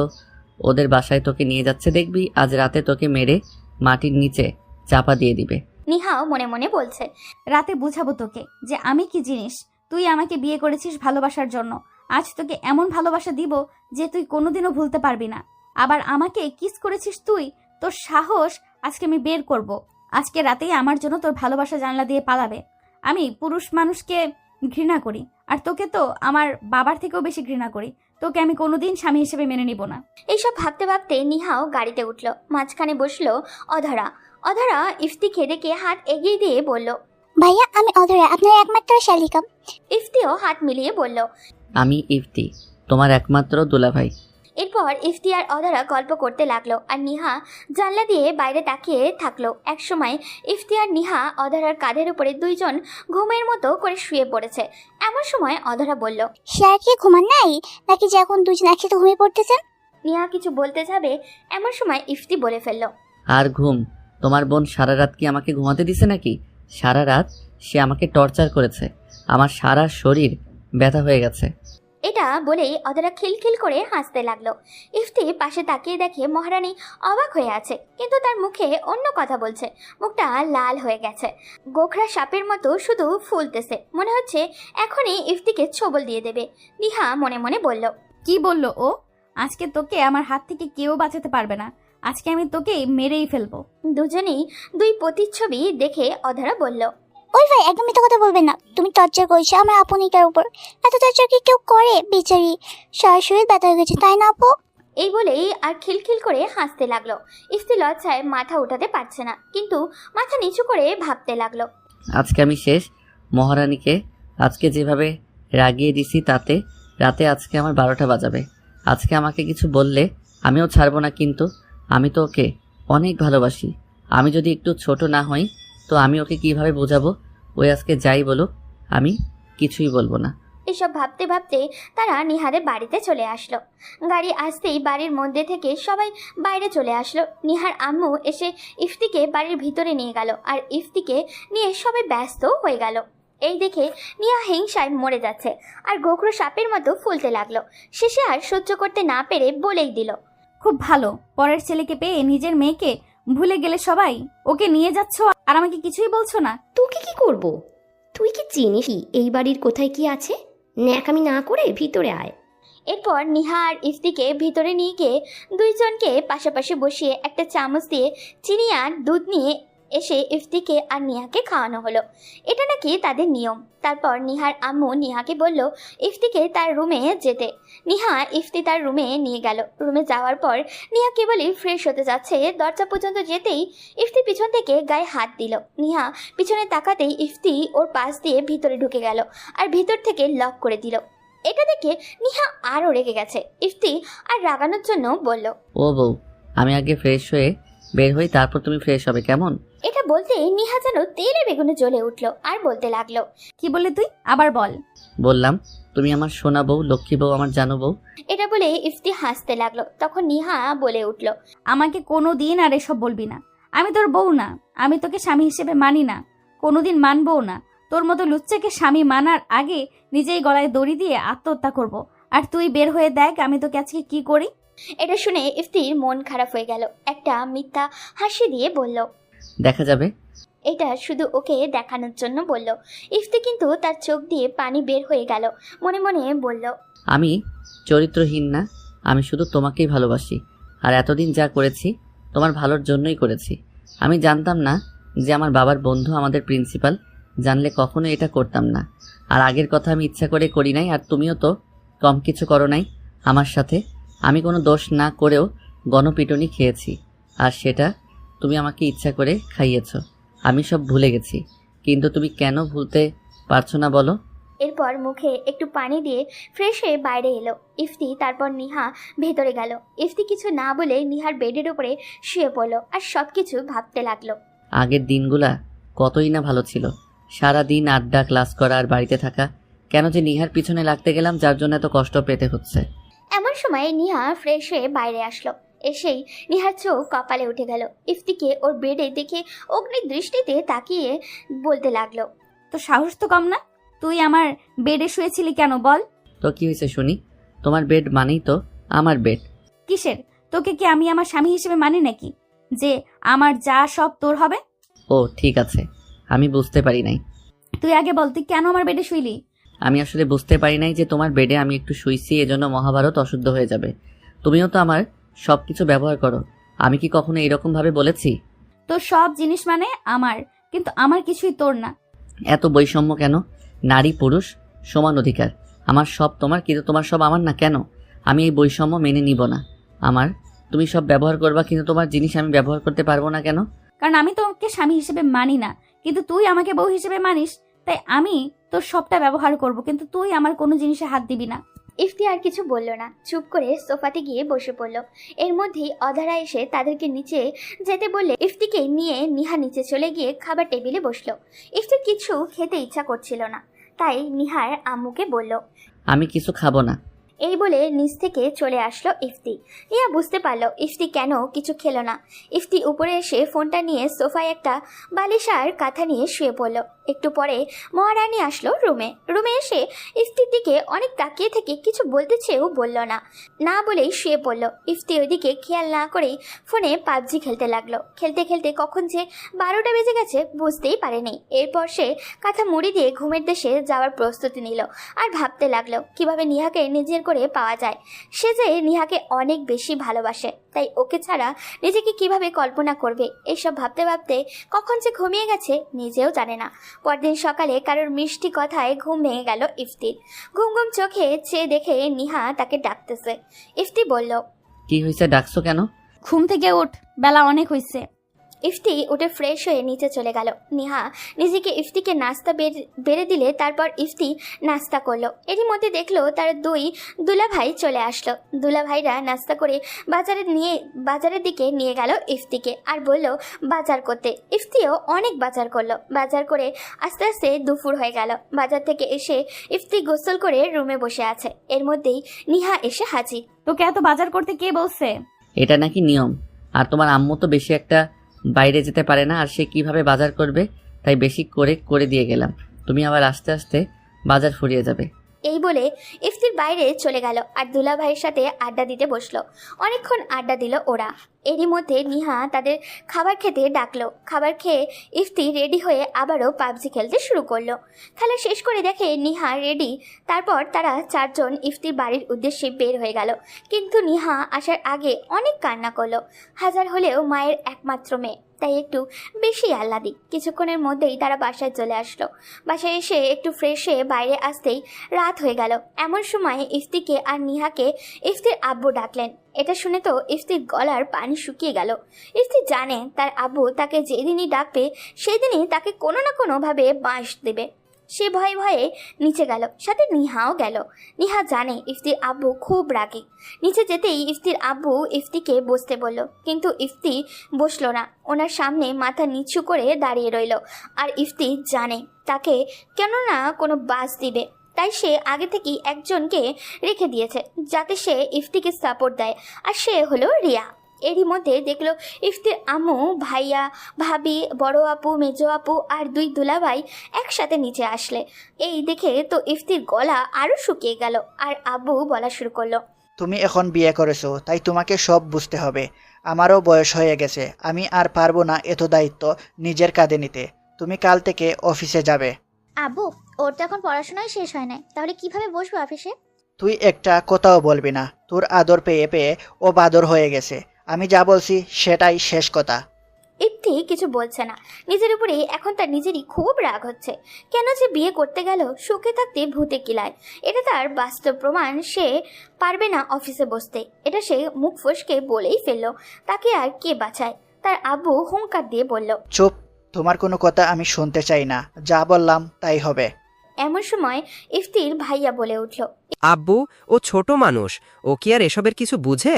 ওদের বাসায় তোকে নিয়ে যাচ্ছে, দেখবি আজ রাতে তোকে মেরে মাটির নিচে চাপা দিয়ে দিবে। নিহাও মনে মনে বলছে, রাতে বুঝাবো তোকে যে আমি কি জিনিস। তুই আমাকে বিয়ে করেছিস ভালোবাসার জন্য, আজ তোকে এমন ভালোবাসা দিব যে তুই কোনোদিনও ভুলতে পারবি না। আবার আমাকে কিস করেছিস তুই, তোর সাহস আজকে আমি বের করব। আজকে রাতেই আমার জন্য তোর ভালোবাসা জানলা দিয়ে পালাবে। আমি পুরুষ মানুষকে ঘৃণা করি, আর তোকে তো আমার বাবার থেকেও বেশি ঘৃণা করি। তোকে আমি কোনোদিন স্বামী হিসেবে মেনে নিব না। এইসব ভাবতে ভাবতে নিহাও গাড়িতে উঠল। মাঝখানে বসলো অধরা। অধরা ইফতিকে দেখে হাত এগিয়ে দিয়ে বলল, ভাইয়া আমি অধরা, আপনার একমাত্র শালিকা। ইফতিও হাত মিলিয়ে বলল, আমি ইফতি, তোমার একমাত্র দুলাভাই। এরপর ইফতি আর অধরা গল্প করতে লাগলো আর নিহা জানলা দিয়ে বাইরে তাকিয়ে থাকলো। একসময় ইফতি আর নিহা অধরার কাঁধের উপরে দুইজন ঘুমের মতো করে শুয়ে পড়েছে। এমন সময় অধরা বলল, সে আর কি ঘুমান নাই নাকি যে এখন দুজন একসাথে ঘুমিয়ে পড়তেছেন? নিহা কিছু বলতে যাবে, এমন সময় ইফতি বলে ফেলল, আর ঘুম? তোমার বোন সারা রাত কি আমাকে ঘুমাতে দিছে নাকি? সারা রাত সে আমাকে টর্চার করেছে, আমার সারা শরীর ব্যথা হয়ে গেছে। এটা বলেই অধরা খিলখিল করে হাসতে লাগলো। ইফতি পাশে তাকিয়ে দেখে মহারানী অবাক হয়ে আছে, কিন্তু তার মুখে অন্য কথা বলছে। মুখটা লাল হয়ে গেছে, গোখরা সাপের মতো শুধু ফুলতেছে। মনে হচ্ছে এখনই ইফতিকে ছোবল দিয়ে দেবে। নিহা মনে মনে বলল, কি বললো ও? আজকে তোকে আমার হাত থেকে কেউ বাঁচাতে পারবে না। আজকে আমি তোকে মেরেই ফেলবো। দুজনেই দুই প্রতিচ্ছবি দেখে অধরা বলল, ওই ভাই একদম মিথ্যা কথা বলবেন না। তুমি টর্চার করছো আমার আপনিকার উপর। এত টর্চার কি কেউ করে? বেচারি সারা শরীর ব্যথা হয়ে গেছে, তাই না আপু? এই বলেই আর খিলখিল করে হাসতে লাগলো। ইফতি লজ্জায় মাথা উঠাতে পারছে না, কিন্তু মাথা নিচু করে ভাবতে লাগলো, আজকে আমি শেষ। মহারানীকে আজকে যেভাবে রাগিয়ে দিছি তাতে রাতে আজকে আমার 12টা বাজাবে। আজকে আমাকে কিছু বললে আমিও ছাড়বো না, কিন্তু আমি তো ওকে অনেক ভালোবাসি। আমি যদি একটু ছোট না হই তো আমি ওকে কিভাবে বোঝাবো? ওই আজকে যাই বলুক আমি কিছুই বলবো না। এসব ভাবতে ভাবতে তারা নিহারের বাড়িতে চলে আসলো। গাড়ি আসতেই বাড়ির মধ্যে থেকে সবাই বাইরে চলে আসলো। নিহার আম্মু এসে ইফতিকে বাড়ির ভিতরে নিয়ে গেল, আর ইফতিকে নিয়ে সবাই ব্যস্ত হয়ে গেল। এই দেখে নিহা হিংসায় মরে যাচ্ছে আর গোখরো সাপের মতো ফুলতে লাগলো। শেষে আর সহ্য করতে না পেরে বলেই দিল, খুব ভালো, পরের ছেলেকে পেয়ে নিজের মেয়েকে ভুলে গেলে সবাই। ওকে নিয়ে যাচ্ছ আর আমাকে কিছুই বলছো না। তোকে কি করব? তুই কি চিনিস এই বাড়ির কোথায় কি আছে? ন্যাকামি না করে ভিতরে আয়। এরপর নিহা আর ইফতিকে ভিতরে নিয়ে গিয়ে দুইজনকে পাশাপাশি বসিয়ে একটা চামচ দিয়ে চিনি আর দুধ নিয়ে এসে ইফতিকে আর নিহাকে খাওয়ানো হলো। এটা নাকি তাদের নিয়ম। তারপর নিহার আম্মু নিহাকে বলল ইফতিকে তার রুমে যেতে। নিহা ইফতি তার রুমে নিয়ে গেল। রুমে যাওয়ার পর নিহা কেবলই ফ্রেশ হতে যাচ্ছে, দরজা পর্যন্ত যেতেই ইফতি পিছন থেকে গায়ে হাত দিল। নিহা পিছনে তাকাতেই ইফতি ওর পাশ দিয়ে ভিতরে ঢুকে গেল আর ভিতর থেকে লক করে দিল। এটা দেখে নিহা আরও রেগে গেছে। ইফতি আর রাগানোর জন্য বলল, ও বউ, আমি আগে ফ্রেশ হয়ে বের হই, তারপর তুমি ফ্রেশ হবে, কেমন? এটা বলতে নিহা যেন তেলে বেগুনে জ্বলে উঠলো আর বলতে লাগলো, কি বললি তুই? আবার বল। বললাম তুমি আমার সোনা বউ, লক্ষ্মী বউ, আমার জানো বউ। এটা বলে ইফতি হাসতে লাগলো। তখন নিহা বলে উঠল, আমাকে কোনো দিন আর এসব বলবি না। আমি তোর বউ না, আমি তোকে স্বামী হিসেবে মানি না, কোনোদিন মানবও না। তোর মতো লুচ্চাকে স্বামী মানার আগে নিজেই গলায় দড়ি দিয়ে আত্মহত্যা করব। আর তুই বের হয়ে দেখ আমি তোকে আজকে কি করি। এটা শুনে ইফতির মন খারাপ হয়ে গেল। একটা মিথ্যা হাসি দিয়ে বলল, দেখা যাবে। এটা শুধু ওকে দেখানোর জন্য বলল। ইফতি কিন্তু তার চোখ দিয়ে পানি বের হয়ে গেল। মনে মনে বলল, আমি চরিত্রহীন না, আমি শুধু তোমাকেই ভালোবাসি। আর এতদিন যা করেছি তোমার ভালোর জন্যই করেছি। আমি জানতাম না যে আমার বাবার বন্ধু আমাদের প্রিন্সিপাল, জানলে কখনো এটা করতাম না। আর আগের কথা আমি ইচ্ছা করে করি নাই, আর তুমিও তো কম কিছু করো নাই আমার সাথে। আমি কোনো দোষ না করেও গণপিটুনি খেয়েছি, আর সেটা তুমি আমাকে ইচ্ছা করে খাইয়েছো। আমি সব ভুলে গেছি, কিন্তু তুমি কেন ভুলতে পারছো না বলো? এরপর মুখে একটু পানি দিয়ে ফ্রেশ হয়ে বাইরে এলো ইফতি। তারপর নিহা ভেতরে গেল। ইফতি কিছু না বলে নিহার বেডের উপরে শুয়ে পড়লো আর সব কিছু ভাবতে লাগলো। আগের দিনগুলা কতই না ভালো ছিল, সারাদিন আড্ডা, ক্লাস করা আর বাড়িতে থাকা, কেন যে নিহার পিছনে লাগতে গেলাম যার জন্য এত কষ্ট পেতে হচ্ছে। এমন সময় নিহা ফ্রেশ হয়ে বাইরে আসলো। এসেই নিহার চোখ কপালে উঠে গেল। ইফতিকে ওর বেডে দেখে অগ্নি দৃষ্টিতে তাকিয়ে বলতে লাগলো, তো সাহস তো কম না, তুই আমার বেডে শুয়েছিলি কেন বল? তো কি হয়েছে শুনি? তোমার বেড মানেই তো আমার বেড। কিসের? তোকে কি আমি আমার স্বামী হিসেবে মানি নাকি, যে আমার যা সব তোর হবে? ও ঠিক আছে, আমি বুঝতে পারি নাই। তুই আগে বল, তুই কেন আমার বেডে শুইলি? আমি আসলে বুঝতে পারি নাই যে তোমার বেডে আমি একটু শুইছি, এজন্য মহাভারত অশুদ্ধ হয়ে যাবে। তুমিও তো আমার সব কিছু ব্যবহার করো, আমি কি কখনো এরকম ভাবে বলেছি? তোর সব জিনিস মানে আমার, কিন্তু আমার কিছুই তোর না। এত বৈষম্য কেন? নারী পুরুষ সমান অধিকার, আমার সব তোমার কিন্তু তোমার সব আমার না কেন? আমি এই বৈষম্য মেনে নিব না। আমার তুমি সব ব্যবহার করবা কিন্তু তোমার জিনিস আমি ব্যবহার করতে পারবো না কেন? কারণ আমি তোকে স্বামী হিসেবে মানি না, কিন্তু তুই আমাকে বউ হিসেবে মানিস, তাই আমি তোর সবটা ব্যবহার করব, কিন্তু তুই আমার কোনো জিনিসে হাত দিবি না। ইফতি আর কিছু বলল না, চুপ করে সোফাতে গিয়ে বসে পড়ল। এর মধ্যেই অধারা এসে তাদেরকে নিচে যেতে বললে ইফতিকে নিয়ে নিহা নিচে চলে গিয়ে খাবার টেবিলে বসলো। ইফতির কিছু খেতে ইচ্ছা করছিল না, তাই নিহার আম্মুকে বলল, আমি কিছু খাবো না। এই বলে নিচ থেকে চলে আসলো ইফতি। নিহা বুঝতে পারলো ইফতি কেন কিছু খেলো না। ইফতি উপরে এসে ফোনটা নিয়ে সোফায় একটা বালিশ আর কাঁথা নিয়ে শুয়ে পড়ল। একটু পরে মহারানী আসলো রুমে এসে ইফতির দিকে অনেক তাকিয়ে থেকে কিছু বলতে চেয়েও বলল না বলেই শুয়ে পড়ল। ইফতি ওইদিকে খেয়াল না করেই ফোনে পাবজি খেলতে লাগলো। খেলতে খেলতে কখন যে 12টা বেজে গেছে বুঝতেই পারেনি। এরপর সে কাঁথা মুড়ি দিয়ে ঘুমের দেশে যাওয়ার প্রস্তুতি নিল আর ভাবতে লাগলো কিভাবে নিহাকে নিজের করে পাওয়া যায়। সে যে নিহাকে অনেক বেশি ভালোবাসে, তাই ওকে ছাড়া নিজেকে কিভাবে কল্পনা করবে। এইসব ভাবতে ভাবতে কখন যে ঘুমিয়ে গেছে নিজেও জানে না। পরদিন সকালে কারোর মিষ্টি কথায় ঘুম ভেঙে গেল ইফতির। ঘুম ঘুম চোখে চেয়ে দেখে নিহা তাকে ডাকতেছে। ইফতি বলল, কি হয়েছে, ডাকছো কেন? ঘুম থেকে ওঠ, বেলা অনেক হয়েছে। ইফতি উঠে ফ্রেশ হয়ে নিচে চলে গেল। নিহা নিজেকে ইফতিকে নাস্তা বেড়ে দিলে তারপর ইফতি নাস্তা করলো। এরই মধ্যে দেখলো তার দুই দুলাভাই চলে আসলো। দুলাভাইরা নাস্তা করে বাজারের দিকে নিয়ে গেল ইফতিকে আর বলল বাজার করতে। ইফতিও অনেক বাজার করলো। বাজার করে আস্তে আস্তে দুপুর হয়ে গেল। বাজার থেকে এসে ইফতি গোসল করে রুমে বসে আছে। এর মধ্যেই নিহা এসে হাজির। তোকে এত বাজার করতে কে বলছে? এটা নাকি নিয়ম, আর তোমার আম্মু তো বেশি একটা বাইরে যেতে পারে না, আর সে কিভাবে বাজার করবে, তাই বেশি করে দিয়ে গেলাম। তুমি আবার আস্তে আস্তে বাজার ফুরিয়ে যাবে। এই বলে ইফতির বাইরে চলে গেল আর দুলা ভাইয়ের সাথে আড্ডা দিতে বসলো। অনেকক্ষণ আড্ডা দিল ওরা। এরই মধ্যে নিহা তাদের খাবার খেতে ডাকলো। খাবার খেয়ে ইফতি রেডি হয়ে আবারও পাবজি খেলতে শুরু করলো। খেলা শেষ করে দেখে নিহা রেডি। তারপর তারা চারজন ইফতির বাড়ির উদ্দেশ্যে বের হয়ে গেল। কিন্তু নিহা আসার আগে অনেক কান্না করলো। হাজার হলেও মায়ের একমাত্র মেয়ে, তাই একটু বেশি আহ্লাদি। কিছুক্ষণের মধ্যেই তারা বাসায় চলে আসলো। বাসায় এসে একটু ফ্রেশ হয়ে বাইরে আসতেই রাত হয়ে গেল। এমন সময় ইফতিকে আর নিহাকে ইফতির আব্বু ডাকলেন। এটা শুনে তো ইফতির গলার পানি শুকিয়ে গেল। ইফতি জানে তার আব্বু তাকে যেদিনই ডাকবে সেদিনই তাকে কোনো না কোনোভাবে বাঁশ দেবে। সে ভয়ে ভয়ে নিচে গেল, সাথে নিহাও গেল। নিহা জানে ইফতির আব্বু খুব রাগী। নিচে যেতেই ইফতির আব্বু ইফতিকে বসতে বলল, কিন্তু ইফতি বসলো না। ওনার সামনে মাথা নিচু করে দাঁড়িয়ে রইল। আর ইফতি জানে তাকে কেন না কোনো বাস দিবে, তাই সে আগে থেকেই একজনকে রেখে দিয়েছে যাতে সে ইফতিকে সাপোর্ট দেয়, আর সে হলো রিয়া। এরই মধ্যে দেখলো ইফতির আম্মু, ভাইয়া, ভাবি, বড় আপু, মেজো আপু আর দুই দুলাভাই একসাথে নিচে আসলে। এই দেখে তো ইফতির গলা আরও শুকিয়ে গেল। আর আব্বু বলা শুরু করলো, তুমি এখন বিয়ে করেছো, তাই তোমাকে সব বুঝতে হবে। আমারও বয়স হয়ে গেছে, আমি আর পারবো না এত দায়িত্ব নিজের কাঁধে নিতে। তুমি কাল থেকে অফিসে যাবে। আব্বু, ওর তো এখন পড়াশোনাই শেষ হয় নাই, তাহলে কিভাবে বসবো অফিসে? তুই একটা কথাও বলবি না। তোর আদর পেয়ে পেয়ে ও বাদর হয়ে গেছে। আমি যা বলছি সেটাই শেষ কথা। ইফতি কিছু বলছে না। নিজের উপরেই এখন তার নিজেরই খুব রাগ হচ্ছে। কেন যে বিয়ে করতে গেল? সুখে থাকতে ভূতে কিলায়। এটা তার বাস্তব প্রমাণ। সে পারবে না অফিসে বসতে, এটা সে মুখ ফসকে বলেই ফেললো। তাকে আর কে বাঁচায়? তার আব্বু হুঙ্কার দিয়ে বলল, চুপ, তোমার কোনো কথা আমি শুনতে চাই না। যা বললাম তাই হবে। এমন সময় ইফতির ভাইয়া বলে উঠল, আব্বু, ও ছোট মানুষ, ও কি আর এসবের কিছু বুঝে?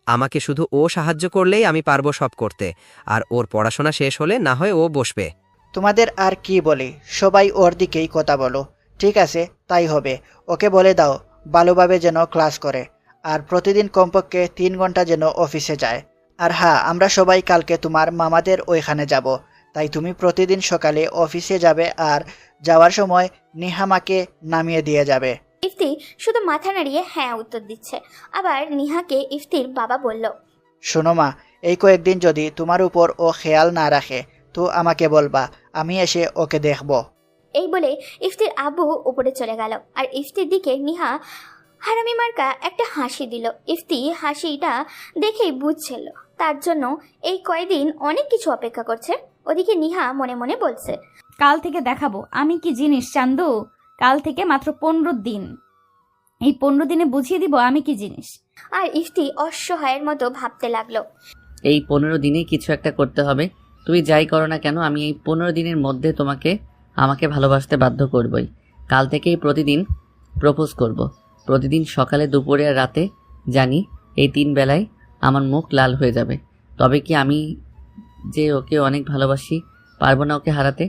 আমাকে শুধু ও সাহায্য করলেই আমি পারবো সব করতে, আর ওর পড়াশোনা শেষ হলে না হয় ও বসবে। তোমাদের আর কি বলি, সবাই ওর দিকেই কথা বলো। ঠিক আছে, তাই হবে। ওকে বলে দাও ভালোভাবে যেন ক্লাস করে, আর প্রতিদিন কমপক্ষে 3 ঘন্টা যেন অফিসে যায়। আর হ্যাঁ, আমরা সবাই কালকে তোমার মামাদের ওইখানে যাব, তাই তুমি প্রতিদিন সকালে অফিসে যাবে আর যাওয়ার সময় নিহামাকে নামিয়ে দিয়ে যাবে। ইফতি শুধু মাথা নাড়িয়ে হ্যাঁ উত্তর দিচ্ছে। আবার নিহাকে ইফতির বাবা বলল, শোনো মা, এই কয়েকদিন যদি তোমার উপর ও খেয়াল না রাখে তো আমাকে বলবা, আমি এসে ওকে দেখব। এই বলে ইফতির আব্বু উপরে চলে গেল। আর ইফতির দিকে নিহা হারামি মার্কা একটা হাসি দিল। ইফতি হাসিটা দেখেই বুঝছিল তার জন্য এই কয়দিন অনেক কিছু অপেক্ষা করছে। ওদিকে নিহা মনে মনে বলছে, কাল থেকে দেখাবো আমি কি জিনিস চান্দু। কাল থেকে মাত্র 15 দিন, এই 15 দিনে বুঝিয়ে দিব আমি কি জিনিস। আর ইফতি অসহায়ের মতো ভাবতে লাগলো। এই 15 দিনেই কিছু একটা করতে হবে। তুমি যাই করো না কেন, আমি এই 15 দিনের মধ্যে আমাকে ভালোবাসতে বাধ্য করবই। কাল থেকেই প্রতিদিন প্রপোজ করব, প্রতিদিন সকালে, দুপুরে আর রাতে। জানি এই 3 বেলায় আমার মুখ লাল হয়ে যাবে। তবে কি আমি যে ওকে অনেক ভালোবাসি, পারবো না ওকে হারাতে।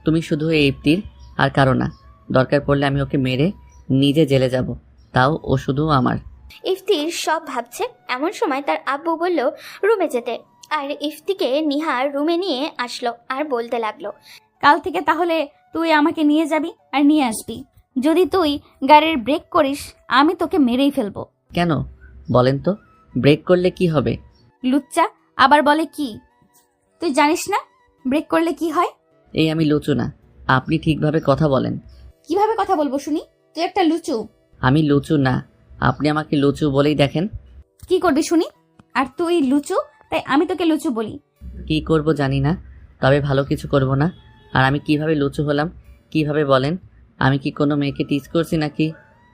তুমি শুধু এই ইফতির, আর কারো না। দরকার পড়লে আমি ওকে মেরে নিজে জেলে যাব, তাও ও শুধু আমার। ইফতির সব ভাবছে। এমন সময় তার আব্বু বলল রুমে যেতে। আর ইফতিকে নিহার রুমে নিয়ে আসলো আর বলতে লাগলো, কাল থেকে তাহলে তুই আমাকে নিয়ে যাবি আর নিয়ে আসবি। যদি তুই গাড়ির ব্রেক করিস আমি তোকে মেরেই ফেলবো। কেন বলেন তো, ব্রেক করলে কি হবে? লুচ্চা আবার বলে কি? তুই জানিস না ব্রেক করলে কি হয়? এই আমি লুচু না, আপনি ঠিকভাবে কথা বলেন। কিভাবে কথা বলবো শুনি? তুই একটা লুচু। আমি লুচু না, আপনি আমাকে লুচু বলেই দেখেন। কি করবি শুনি? আর তুই লুচু, তাই আমি তোকে লুচু বলি। কি করব জানি না, তবে ভালো কিছু করব না। আর আমি কিভাবে লুচু হলাম কিভাবে বলেন? আমি কি কোনো মেয়েকে টিচ করছি নাকি?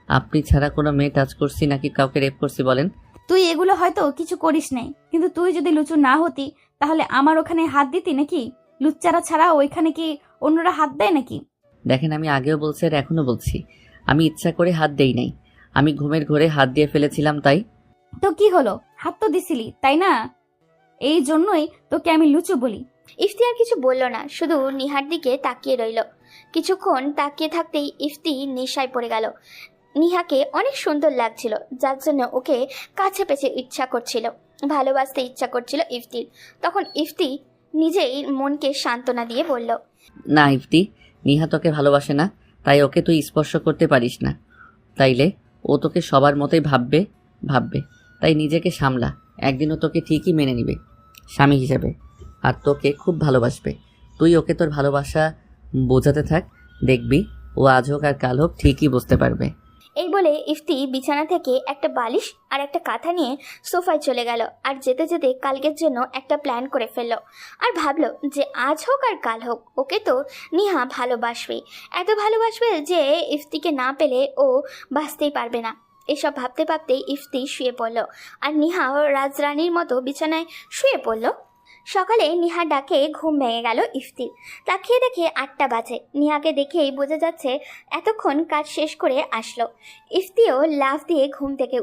আপনি ছাড়া কোনো মেয়ে টাচ করছি নাকি কাউকে রেপ করছি বলেন? তুই এগুলো হয়তো কিছু করিস নাই, কিন্তু তুই যদি লুচু না হতি তাহলে আমার ওখানে হাত দিতি নাকি? লুচ্চারা ছাড়া ওইখানে কি অন্যরা হাত দেয় নাকি? দেখেন, আমি আগেও বলছি আর এখনো বলছি, আমি ইচ্ছা করে হাত দেই নাই। আমি ঘুমের ঘোরে হাত দিয়ে ফেলেছিলাম তাই। তো কি হলো? হাত তো দিছিলি তাই না? এই জন্যই তোকে আমি লুচু বলি। ইফতি আর কিছু বলল না, শুধু নিহার দিকে তাকিয়ে রইল। কিছুক্ষণ তাকিয়ে থাকতেই ইফতি নেশায় পড়ে গেল। নিহাকে অনেক সুন্দর লাগছিল, যার জন্য ওকে কাছে পেছে ইচ্ছা করছিল, ভালোবাসতে ইচ্ছা করছিল ইফতির। তখন ইফতি নিজেই মনকে সান্ত্বনা দিয়ে বলল, না ইফতি, নিহা তোকে ভালোবাসে না, তাই ওকে তুই স্পর্শ করতে পারিস না। তাইলে ও তোকে সবার মতোই ভাববে। তাই নিজেকে সামলা, একদিন ও তোকে ঠিকই মেনে নিবে স্বামী হিসেবে, আর তোকে খুব ভালোবাসবে। তুই ওকে তোর ভালোবাসা বোঝাতে থাক, দেখবি ও আজ হোক আর কাল হোক ঠিকই বুঝতে পারবে। এই বলে ইফতি বিছানা থেকে একটা বালিশ আর একটা কাঁথা নিয়ে সোফায় চলে গেল। আর যেতে যেতে কালকের জন্য একটা প্ল্যান করে ফেললো। আর ভাবলো যে আজ হোক আর কাল হোক ওকে তো নিহা ভালোবাসবে, এত ভালোবাসবে যে ইফতিকে না পেলে ও বাঁচতেই পারবে না। এসব ভাবতে ভাবতেই ইফতি শুয়ে পড়ল। আর নিহা রাজরানীর মতো বিছানায় শুয়ে পড়ল। সকালে নিহার ডাকে ঘুম ভেঙে গেল ইফতির। তাকিয়ে দেখে 8টা বাজে। নিহাকে দেখেই বোঝা যাচ্ছে এতক্ষণ কাজ শেষ করে আসলো। ইফতিও লাফ দিয়ে ঘুম থেকে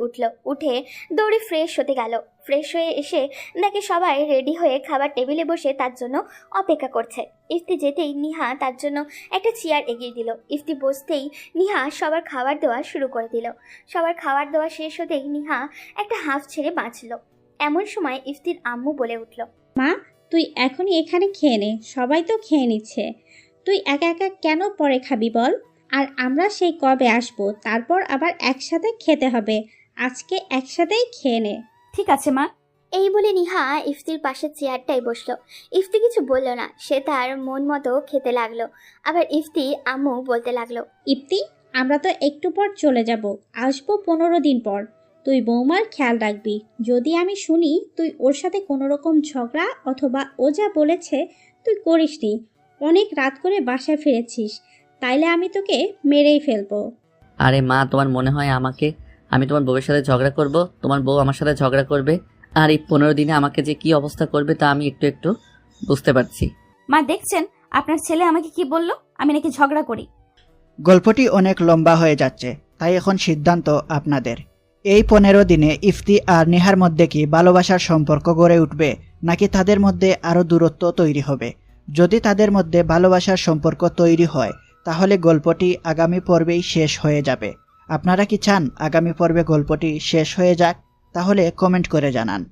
উঠে দৌড়ে ফ্রেশ হতে গেল। ফ্রেশ হয়ে এসে দেখে সবাই রেডি হয়ে খাবার টেবিলে বসে তার জন্য অপেক্ষা করছে। ইফতি যেতেই নিহা তার জন্য একটা চেয়ার এগিয়ে দিল। ইফতি বসতেই নিহা সবার খাবার দেওয়া শুরু করে দিল। সবার খাবার দেওয়া শেষ হতেই নিহা একটা হাঁফ ছেড়ে বাঁচল। এমন সময় ইফতির আম্মু বলে উঠল, মা, তুই এখনই এখানে খেয়ে নে, সবাই তো খেয়ে নিচ্ছে। তুই একা একা কেন পরে খাবি বল? আর আমরা সেই কবে আসবো, তারপর আবার একসাথে খেতে হবে। আজকে একসাথেই খেয়ে নে। ঠিক আছে মা। এই বলে নিহা ইফতির পাশে চেয়ারটাই বসলো। ইফতি কিছু বলল না, সে তার মন মতো খেতে লাগলো। আবার ইফতি আম্মু বলতে লাগলো, ইফতি, আমরা তো একটু পর চলে যাব, আসবো 15 দিন পর। তুই বৌমার খেয়াল রাখবি। যদি আমি শুনি তুই ওর সাথে কোনো রকম ঝগড়া অথবা ও যা বলেছে তুই করিসনি, অনেক রাত করে বাসায় ফিরেছিস, তাইলে আমি তোকে মেরেই ফেলবো। আরে মা, তোমার মনে হয় আমি তোমার বউয়ের সাথে ঝগড়া করব? তোমার বউ আমার সাথে ঝগড়া করবে, আর এই 15 দিনে আমাকে যে কি অবস্থা করবে তা আমি একটু একটু বুঝতে পারছি। মা দেখছেন আপনার ছেলে আমাকে কি বললো, আমি নাকি ঝগড়া করি। গল্পটি অনেক লম্বা হয়ে যাচ্ছে, তাই এখন সিদ্ধান্ত আপনাদের। এই 15 দিনে ইফতি আর নিহার মধ্যে কি ভালোবাসার সম্পর্ক গড়ে উঠবে, নাকি তাদের মধ্যে আরও দূরত্ব তৈরি হবে? যদি তাদের মধ্যে ভালোবাসার সম্পর্ক তৈরি হয় তাহলে গল্পটি আগামী পর্বেই শেষ হয়ে যাবে। আপনারা কি চান আগামী পর্বে গল্পটি শেষ হয়ে যাক? তাহলে কমেন্ট করে জানান।